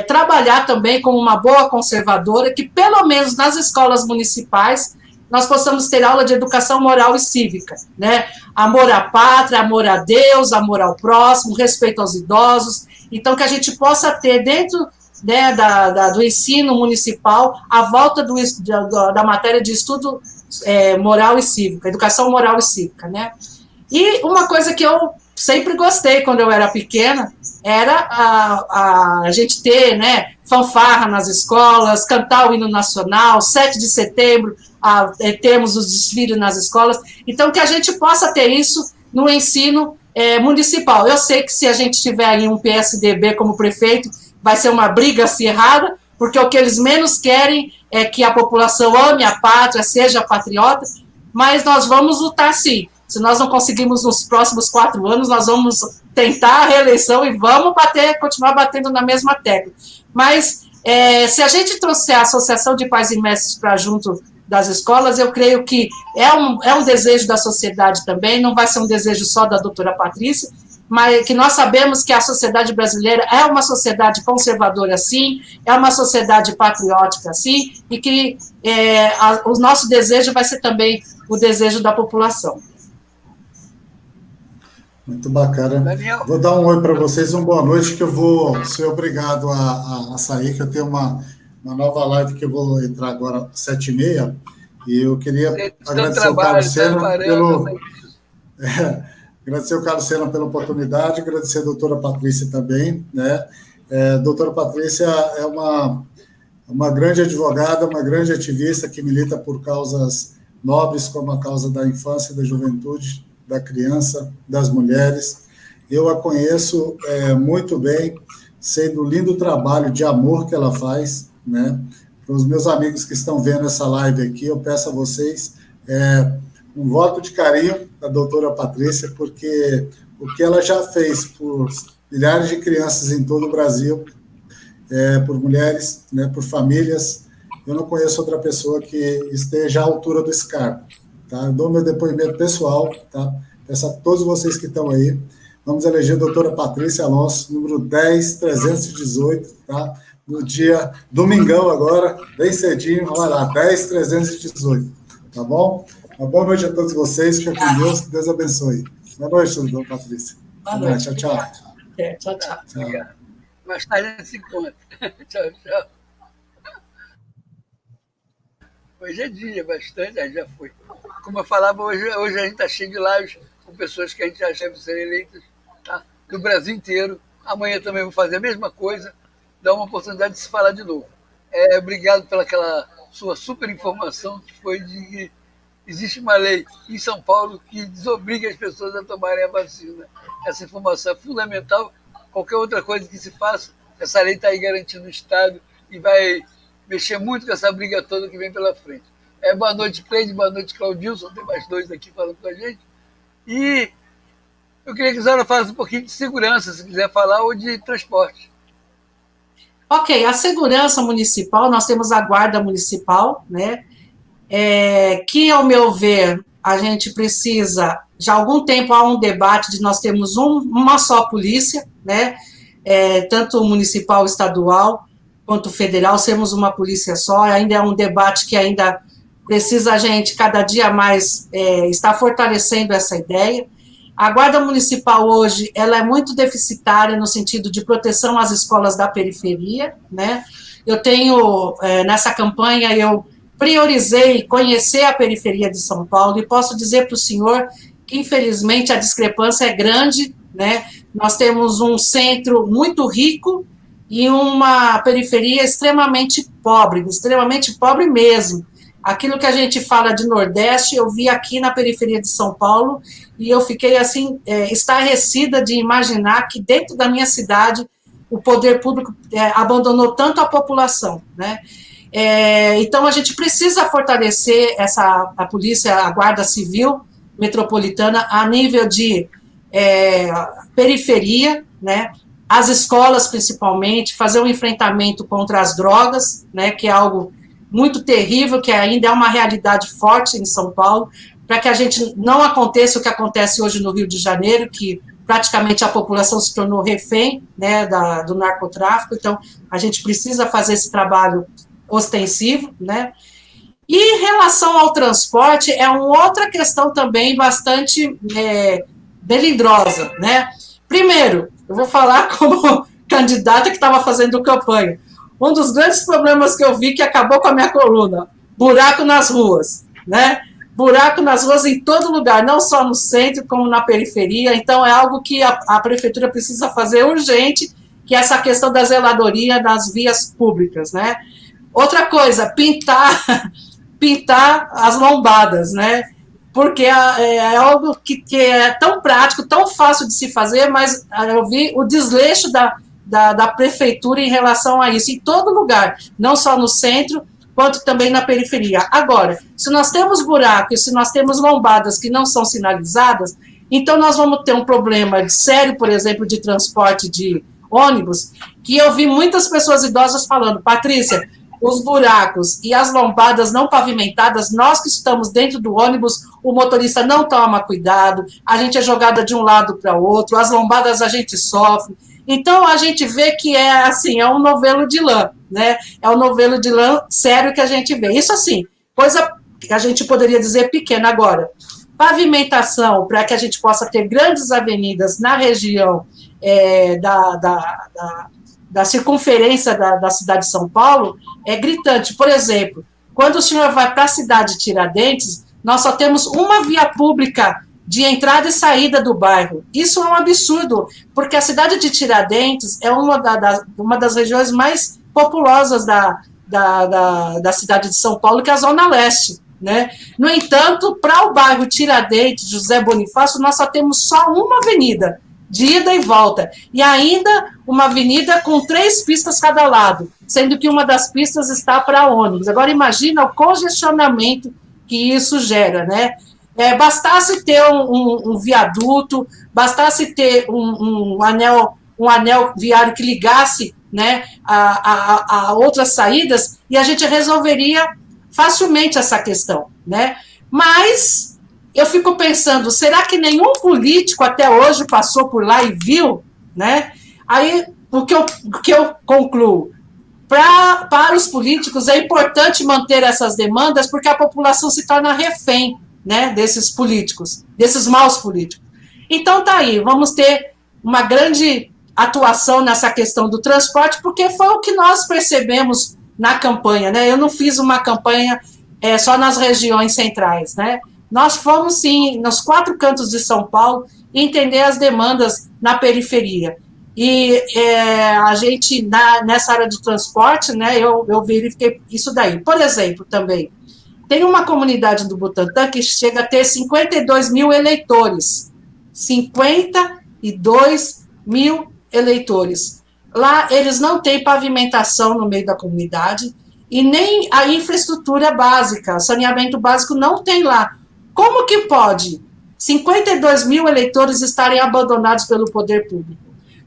trabalhar também como uma boa conservadora, que pelo menos nas escolas municipais nós possamos ter aula de educação moral e cívica, né? Amor à pátria, amor a Deus, amor ao próximo, respeito aos idosos. Então, que a gente possa ter dentro, né, do ensino municipal a volta da matéria de estudo moral e cívica, educação moral e cívica, né? E uma coisa que eu sempre gostei quando eu era pequena era a gente ter, né, fanfarra nas escolas, cantar o hino nacional, 7 de setembro, temos os desfiles nas escolas. Então, que a gente possa ter isso no ensino municipal. Eu sei que se a gente tiver aí um PSDB como prefeito, vai ser uma briga acirrada, porque o que eles menos querem é que a população ame a pátria, seja patriota, mas nós vamos lutar sim. Se nós não conseguimos nos próximos 4 anos, nós vamos tentar a reeleição e vamos continuar batendo na mesma tecla. Mas se a gente trouxer a Associação de Pais e Mestres para junto das escolas, eu creio que é um desejo da sociedade também, não vai ser um desejo só da doutora Patrícia, mas que nós sabemos que a sociedade brasileira é uma sociedade conservadora, sim, é uma sociedade patriótica, sim, e que o nosso desejo vai ser também o desejo da população. Muito bacana. Daniel. Vou dar um oi para vocês, uma boa noite, que eu vou ser obrigado a sair, que eu tenho uma nova live que eu vou entrar agora às 7h30, e eu queria agradecer o Carlos Sena agradecer o Carlos Sena pela oportunidade, agradecer a doutora Patrícia também, né? Doutora Patrícia é uma grande advogada, uma grande ativista que milita por causas nobres, como a causa da infância e da juventude, da criança, das mulheres. Eu a conheço muito bem, sei do lindo trabalho de amor que ela faz, né? Para os meus amigos que estão vendo essa live aqui, eu peço a vocês um voto de carinho da doutora Patrícia, porque o que ela já fez por milhares de crianças em todo o Brasil, por mulheres, né, por famílias, eu não conheço outra pessoa que esteja à altura desse cargo. Tá? Eu dou meu depoimento pessoal, tá? Peço a todos vocês que estão aí, vamos eleger a doutora Patrícia Alonso, número 10.318, tá? No dia domingão agora, bem cedinho, vai lá, 10.318, tá bom? Uma boa noite a todos vocês, fica com Deus, que Deus abençoe. Boa noite, doutora Patrícia. Boa noite. Tchau, tchau. Tchau, tchau. Obrigado. Mais tarde a gente se encontra. Tchau, tchau. Hoje é dia, bastante, já foi. Como eu falava, hoje a gente está cheio de lives com pessoas que a gente acha que serem eleitas, tá? Do Brasil inteiro. Amanhã também vou fazer a mesma coisa, dar uma oportunidade de se falar de novo. Obrigado pela aquela sua super informação, que foi de que existe uma lei em São Paulo que desobriga as pessoas a tomarem a vacina. Essa informação é fundamental. Qualquer outra coisa que se faça, essa lei está aí garantindo o Estado e vai mexer muito com essa briga toda que vem pela frente. Boa noite, Cleide, boa noite, Claudilson, tem mais dois aqui falando com a gente. E eu queria que a senhora falasse um pouquinho de segurança, se quiser falar, ou de transporte. Ok, a segurança municipal, nós temos a guarda municipal, né, que, ao meu ver, a gente precisa, já há algum tempo há um debate de nós termos uma só polícia, né, tanto municipal, estadual, quanto federal, sermos uma polícia só, ainda é um debate que ainda precisa a gente, cada dia mais, estar fortalecendo essa ideia. A Guarda Municipal hoje, ela é muito deficitária no sentido de proteção às escolas da periferia, né? Eu tenho, nessa campanha, eu priorizei conhecer a periferia de São Paulo e posso dizer para o senhor que, infelizmente, a discrepância é grande, né? Nós temos um centro muito rico e uma periferia extremamente pobre mesmo. Aquilo que a gente fala de Nordeste, eu vi aqui na periferia de São Paulo e eu fiquei, assim, estarrecida de imaginar que dentro da minha cidade o poder público abandonou tanto a população, né? Então, a gente precisa fortalecer a polícia, a Guarda Civil Metropolitana a nível de periferia, né? As escolas, principalmente, fazer um enfrentamento contra as drogas, né? Que é algo muito terrível, que ainda é uma realidade forte em São Paulo, para que a gente não aconteça o que acontece hoje no Rio de Janeiro, que praticamente a população se tornou refém, né, do narcotráfico. Então, a gente precisa fazer esse trabalho ostensivo, né? E em relação ao transporte, é uma outra questão também bastante melindrosa, né? Primeiro, eu vou falar como candidata que estava fazendo campanha. Um dos grandes problemas que eu vi que acabou com a minha coluna, buraco nas ruas, né? Buraco nas ruas em todo lugar, não só no centro, como na periferia. Então, é algo que a prefeitura precisa fazer urgente, que é essa questão da zeladoria das vias públicas, né? Outra coisa, pintar as lombadas, né? Porque é algo que é tão prático, tão fácil de se fazer, mas eu vi o desleixo da prefeitura em relação a isso, em todo lugar, não só no centro, quanto também na periferia. Agora, se nós temos buracos, se nós temos lombadas que não são sinalizadas, então nós vamos ter um problema sério, por exemplo, de transporte de ônibus, que eu vi muitas pessoas idosas falando, Patrícia, os buracos e as lombadas não pavimentadas, nós que estamos dentro do ônibus, o motorista não toma cuidado, a gente é jogada de um lado para o outro, as lombadas a gente sofre. Então, a gente vê que é um novelo de lã, né? É um novelo de lã sério que a gente vê. Isso, assim, coisa que a gente poderia dizer pequena. Agora, pavimentação para que a gente possa ter grandes avenidas na região da circunferência da cidade de São Paulo é gritante. Por exemplo, quando o senhor vai para a cidade de Tiradentes, nós só temos uma via pública de entrada e saída do bairro. Isso é um absurdo, porque a cidade de Tiradentes é uma das regiões mais populosas da cidade de São Paulo, que é a Zona Leste, né? No entanto, para o bairro Tiradentes, José Bonifácio, nós só temos só uma avenida, de ida e volta, e ainda uma avenida com 3 pistas cada lado, sendo que uma das pistas está para ônibus. Agora, imagina o congestionamento que isso gera, né? Bastasse ter um viaduto, bastasse ter um anel viário que ligasse, né, a outras saídas, e a gente resolveria facilmente essa questão, né? Mas, eu fico pensando, será que nenhum político até hoje passou por lá e viu, né? Aí, o que eu concluo? Para os políticos é importante manter essas demandas porque a população se torna refém, né, desses políticos, desses maus políticos. Então tá aí, vamos ter uma grande atuação nessa questão do transporte, porque foi o que nós percebemos na campanha, né? Eu não fiz uma campanha só nas regiões centrais, né? Nós fomos, sim, nos 4 cantos de São Paulo, entender as demandas na periferia. E a gente, nessa área de transporte, né, eu verifiquei isso daí. Por exemplo, também, tem uma comunidade do Butantã que chega a ter 52 mil eleitores. 52 mil eleitores. Lá, eles não têm pavimentação no meio da comunidade e nem a infraestrutura básica, saneamento básico não tem lá. Como que pode 52 mil eleitores estarem abandonados pelo poder público?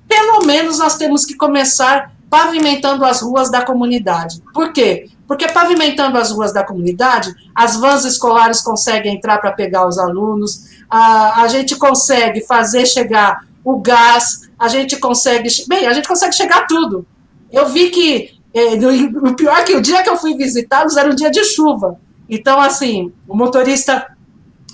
Pelo menos nós temos que começar pavimentando as ruas da comunidade. Por quê? Porque pavimentando as ruas da comunidade, as vans escolares conseguem entrar para pegar os alunos, a gente consegue fazer chegar o gás, a gente consegue chegar a tudo. Eu vi que, o pior é que o dia que eu fui visitá-los era um dia de chuva. Então, assim, o motorista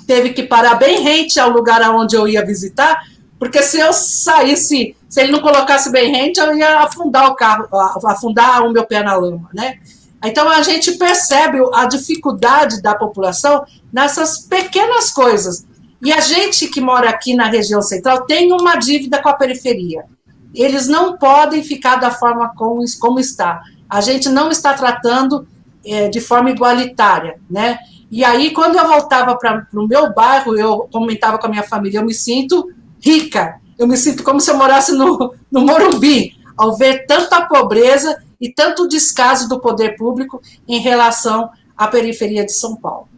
teve que parar bem rente ao lugar onde eu ia visitar, porque se eu saísse, se ele não colocasse bem rente, eu ia afundar o carro, afundar o meu pé na lama, né? Então, a gente percebe a dificuldade da população nessas pequenas coisas. E a gente que mora aqui na região central tem uma dívida com a periferia. Eles não podem ficar da forma como está. A gente não está tratando de forma igualitária, né? E aí, quando eu voltava para o meu bairro, eu comentava com a minha família, eu me sinto rica, eu me sinto como se eu morasse no Morumbi, ao ver tanta pobreza e tanto descaso do poder público em relação à periferia de São Paulo.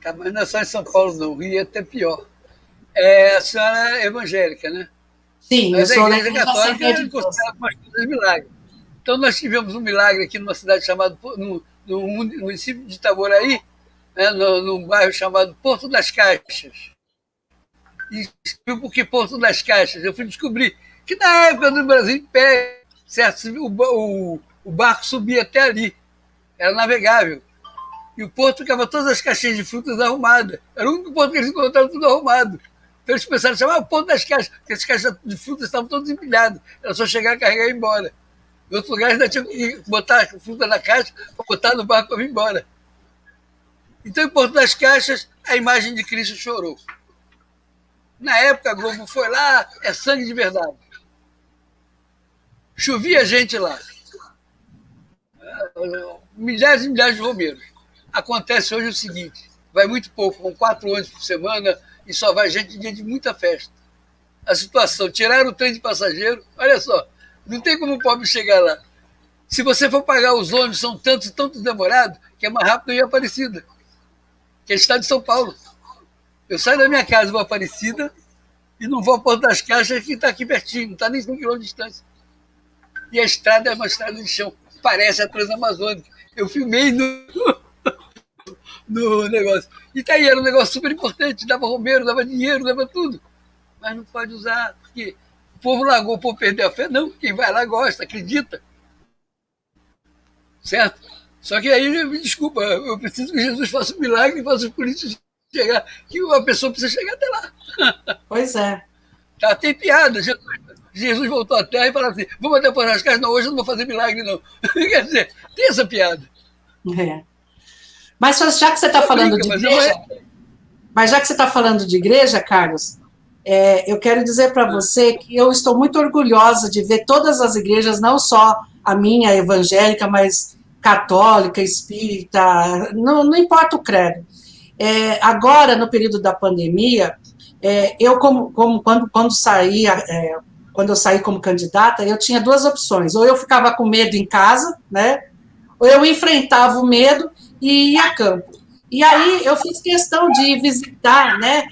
Tá, mas não é só em São Paulo, não. O Rio é até pior. A senhora é evangélica, né? Sim, mas eu sou a Igreja Católica considera algumas coisas milagres. Então, nós tivemos um milagre aqui numa cidade chamada, no município de Itaboraí, né, num bairro chamado Porto das Caixas. E por que Porto das Caixas? Eu fui descobrir que na época do Brasil em pé, certo, o barco subia até ali, era navegável. E o porto ficava todas as caixinhas de frutas arrumadas. Era o único porto que eles encontraram tudo arrumado. Então eles pensaram em chamar o Porto das Caixas, porque as caixas de frutas estavam todas empilhadas. Era só chegar, carregar e ir embora. Em outros lugares ainda tinham que botar a fruta na caixa para botar no barco para vir embora. Então, em Porto das Caixas, a imagem de Cristo chorou. Na época, a Globo foi lá, é sangue de verdade. Chovia gente lá. Milhares e milhares de romeiros. Acontece hoje o seguinte, vai muito pouco, com 4 ônibus por semana, e só vai gente em dia de muita festa. A situação, tiraram o trem de passageiro, olha só, não tem como o pobre chegar lá. Se você for pagar os ônibus, são tantos e tantos demorados, que é mais rápido ir a Aparecida, que é o estado de São Paulo. Eu saio da minha casa, vou a Aparecida, e não vou a Porto das Caixas, que está aqui pertinho, não está nem 100 km de distância. E a estrada é uma estrada de chão, parece a Transamazônica. Eu filmei no negócio. E tá aí, era um negócio super importante, dava romeiro, dava dinheiro, dava tudo. Mas não pode usar, porque o povo largou, o povo perdeu a fé. Não, quem vai lá gosta, acredita. Certo? Só que aí, me desculpa, eu preciso que Jesus faça um milagre e faça os políticos chegar, que a pessoa precisa chegar até lá. Pois é. Tá, tem piada. Jesus voltou à Terra e falou assim, vamos até Porto das Caixas, não, hoje eu não vou fazer milagre, não. Quer dizer, tem essa piada. Mas já que você está falando de igreja, Carlos, eu quero dizer para você que eu estou muito orgulhosa de ver todas as igrejas, não só a minha evangélica, mas católica, espírita, não importa o credo. Agora, no período da pandemia, eu quando eu saí como candidata, eu tinha 2 opções, ou eu ficava com medo em casa, né, ou eu enfrentava o medo e ia a campo. E aí eu fiz questão de visitar, né,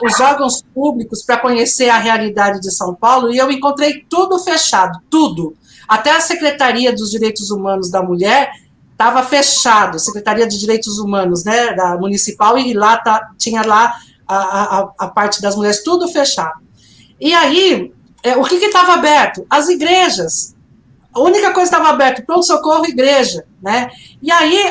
os órgãos públicos para conhecer a realidade de São Paulo, e eu encontrei tudo fechado, tudo. Até a Secretaria dos Direitos Humanos da Mulher estava fechado, Secretaria de Direitos Humanos, né, da Municipal, e lá tinha lá a parte das mulheres, tudo fechado. E aí, o que estava aberto? As igrejas. A única coisa que estava aberta, pronto-socorro, igreja, né? E aí,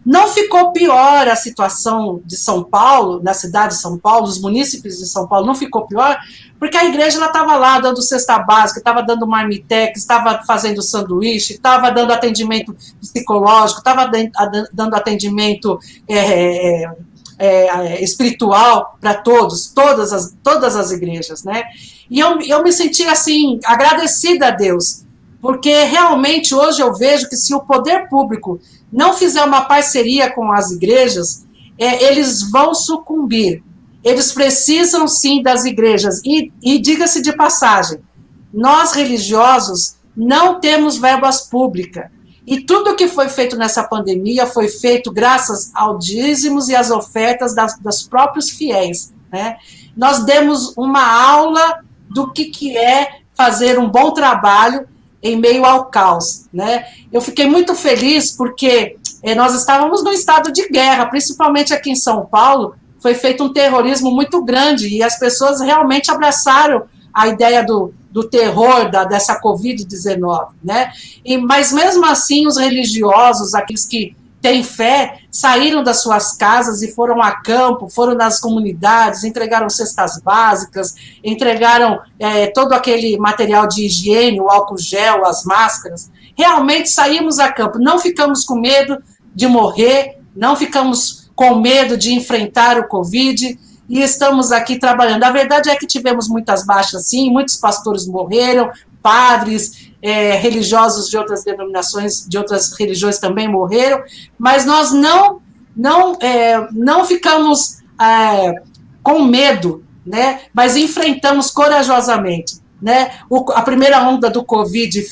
não ficou pior a situação de São Paulo, na cidade de São Paulo, os munícipes de São Paulo, não ficou pior, porque a igreja estava lá dando cesta básica, estava dando marmitex, estava fazendo sanduíche, estava dando atendimento psicológico, estava dando atendimento espiritual para todas as igrejas, né? E eu me senti, assim, agradecida a Deus, porque realmente hoje eu vejo que se o poder público não fizer uma parceria com as igrejas, eles vão sucumbir. Eles precisam, sim, das igrejas. E diga-se de passagem, nós religiosos não temos verbas públicas. E tudo que foi feito nessa pandemia foi feito graças aos dízimos e às ofertas dos próprios fiéis, né? Nós demos uma aula do que é fazer um bom trabalho em meio ao caos, né? Eu fiquei muito feliz porque nós estávamos num estado de guerra, principalmente aqui em São Paulo, foi feito um terrorismo muito grande e as pessoas realmente abraçaram a ideia do terror dessa Covid-19, né? Mas mesmo assim, os religiosos, aqueles que têm fé, saíram das suas casas e foram a campo, foram nas comunidades, entregaram cestas básicas, entregaram todo aquele material de higiene, o álcool gel, as máscaras. Realmente saímos a campo, não ficamos com medo de morrer, não ficamos com medo de enfrentar o Covid, e estamos aqui trabalhando. A verdade é que tivemos muitas baixas, sim, muitos pastores morreram, padres, religiosos de outras denominações, de outras religiões também morreram, mas nós não ficamos com medo, né? Mas enfrentamos corajosamente, né? A primeira onda do Covid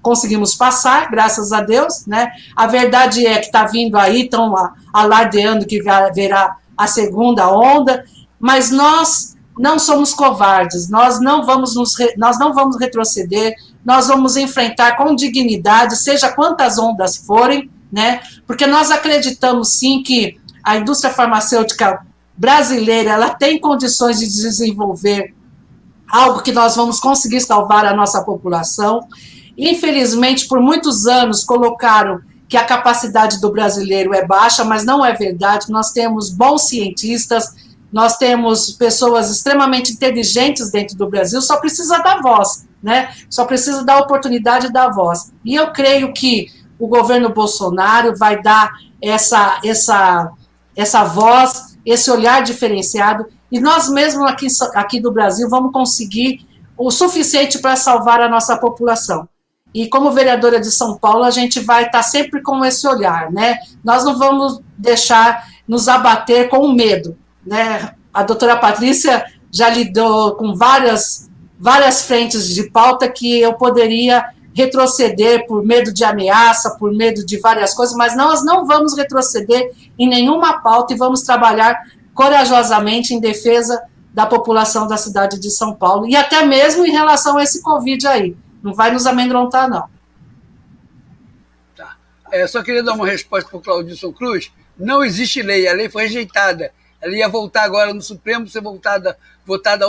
conseguimos passar, graças a Deus, né? A verdade é que está vindo aí, estão alardeando que haverá a segunda onda, mas nós não somos covardes, nós não vamos retroceder, nós vamos enfrentar com dignidade, seja quantas ondas forem, né? Porque nós acreditamos sim que a indústria farmacêutica brasileira ela tem condições de desenvolver algo que nós vamos conseguir salvar a nossa população. Infelizmente, por muitos anos colocaram que a capacidade do brasileiro é baixa, mas não é verdade. Nós temos bons cientistas, nós temos pessoas extremamente inteligentes dentro do Brasil, só precisa da voz, né? Só precisa da oportunidade da voz. E eu creio que o governo Bolsonaro vai dar essa voz, esse olhar diferenciado, e nós mesmos aqui do Brasil vamos conseguir o suficiente para salvar a nossa população. E como vereadora de São Paulo, a gente vai estar sempre com esse olhar, né? Nós não vamos deixar nos abater com o medo, né? A doutora Patrícia já lidou com várias frentes de pauta que eu poderia retroceder por medo de ameaça, por medo de várias coisas, mas nós não vamos retroceder em nenhuma pauta e vamos trabalhar corajosamente em defesa da população da cidade de São Paulo e até mesmo em relação a esse Covid aí. Não vai nos amedrontar, não. Tá. Só queria dar uma resposta para o Claudilson Cruz. Não existe lei, a lei foi rejeitada. Ela ia voltar agora no Supremo, ser votada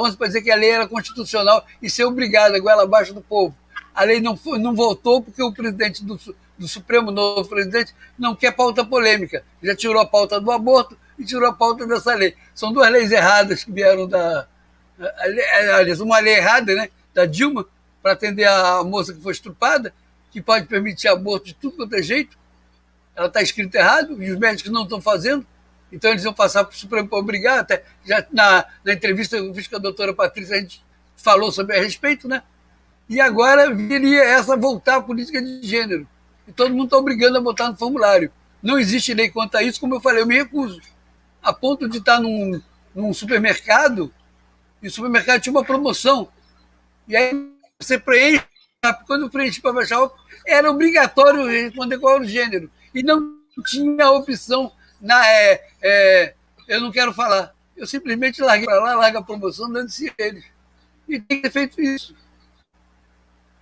ontem para dizer que a lei era constitucional e ser obrigada, goela abaixo do povo. A lei não voltou porque o presidente do Supremo, novo presidente, não quer pauta polêmica. Já tirou a pauta do aborto e tirou a pauta dessa lei. São duas leis erradas que vieram aliás, uma lei errada, né, da Dilma, para atender a moça que foi estuprada, que pode permitir aborto de tudo quanto é jeito. Ela está escrita errado e os médicos não estão fazendo. Então eles vão passar para o Supremo para obrigar. Até já na entrevista que eu fiz com a doutora Patrícia, a gente falou sobre a respeito, né? E agora viria voltar à política de gênero. E todo mundo está obrigando a botar no formulário. Não existe lei quanto a isso, como eu falei, eu me recuso. A ponto de estar num supermercado, e o supermercado tinha uma promoção. E aí você preenche, quando eu preenchi para baixar, era obrigatório responder qual era o gênero. E não tinha a opção, eu não quero falar. Eu simplesmente larguei para lá, largo a promoção, dando-se eles. E tem que ter feito isso.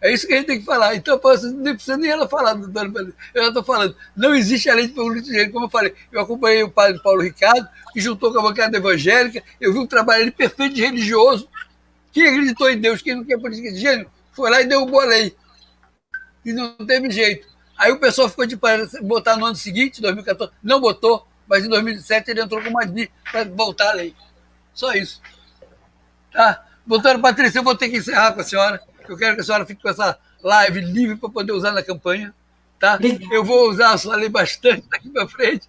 É isso que a gente tem que falar. Então, não precisa nem ela falar, doutora Patrícia. Eu já estou falando. Não existe a lei de política de gênero. Como eu falei, eu acompanhei o padre Paulo Ricardo, que juntou com a bancada evangélica. Eu vi um trabalho ali perfeito de religioso. Quem acreditou em Deus, quem não quer política de gênero, foi lá e derrubou a lei. E não teve jeito. Aí o pessoal ficou de botar no ano seguinte, 2014. Não botou, mas em 2017 ele entrou com uma DI para voltar a lei. Só isso. Tá? Doutora Patrícia, eu vou ter que encerrar com a senhora. Eu quero que a senhora fique com essa live livre para poder usar na campanha. Tá? Eu vou usar a sua lei bastante daqui para frente.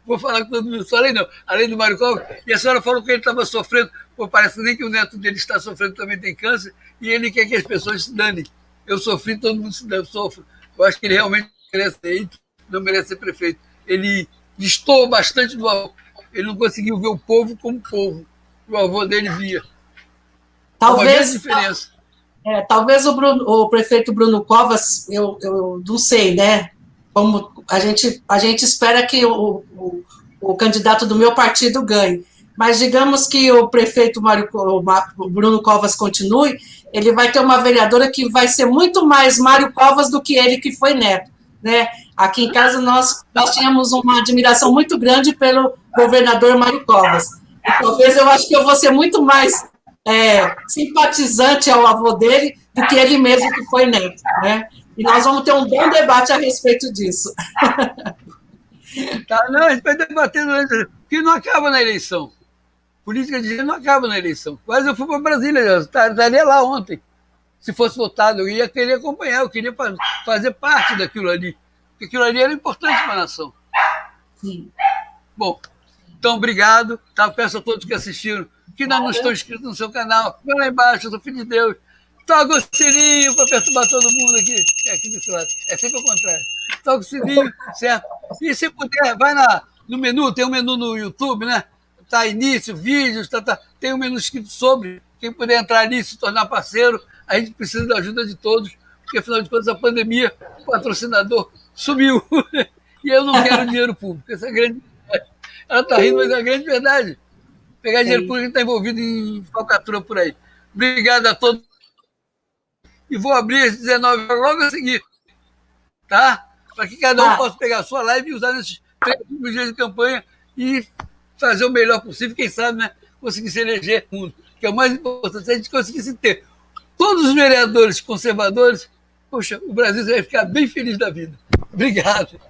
Vou falar com todo mundo. Sua lei não, a lei do Mário Covas. E a senhora falou que ele estava sofrendo. Pô, parece nem que o neto dele está sofrendo, também tem câncer, e ele quer que as pessoas se danem. Eu sofri, todo mundo se dane, sofre. Eu acho que ele realmente merece ser eleito, não merece ser prefeito. Ele destoou bastante do avô. Ele não conseguiu ver o povo como povo. O avô dele via. Talvez, diferença. Talvez o prefeito Bruno Covas, eu não sei, né? Como a gente espera que o candidato do meu partido ganhe. Mas digamos que o prefeito o Bruno Covas continue, ele vai ter uma vereadora que vai ser muito mais Mário Covas do que ele que foi neto, né? Aqui em casa nós tínhamos uma admiração muito grande pelo governador Mário Covas. E talvez eu acho que eu vou ser muito mais simpatizante ao avô dele do que ele mesmo que foi neto, né? E nós vamos ter um bom debate a respeito disso. Tá, não, a gente vai debatendo, que não acaba na eleição. Política de gênero não acaba na eleição. Mas eu fui para Brasília, eu estaria lá ontem. Se fosse votado, eu ia querer acompanhar, eu queria fazer parte daquilo ali. Porque aquilo ali era importante para a nação. Sim. Bom, então obrigado. Tá? Peço a todos que assistiram, que ainda não estão inscritos no seu canal, vai lá embaixo, eu sou filho de Deus. Toca o sininho para perturbar todo mundo aqui. Aqui desse lado. É sempre o contrário. Toca o sininho, certo? E se puder, vai no menu, tem um menu no YouTube, né? Tá início, vídeos, tem um menu escrito sobre. Quem puder entrar ali e se tornar parceiro, a gente precisa da ajuda de todos, porque afinal de contas a pandemia, o patrocinador sumiu. E eu não quero dinheiro público. Essa é a grande verdade. Ela está rindo, mas é a grande verdade. Pegar dinheiro público está envolvido em falcatrua por aí. Obrigado a todos. E vou abrir às 19 horas logo a seguir. Tá? Para que cada um possa pegar a sua live e usar nesses 3 dias de campanha e fazer o melhor possível, quem sabe, né? Conseguir se eleger no mundo. Que é o mais importante. Se a gente conseguisse ter todos os vereadores conservadores, poxa, o Brasil vai ficar bem feliz da vida. Obrigado.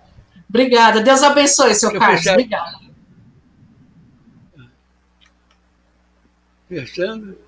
Obrigada. Deus abençoe, seu Carlos. Obrigada. Fechando.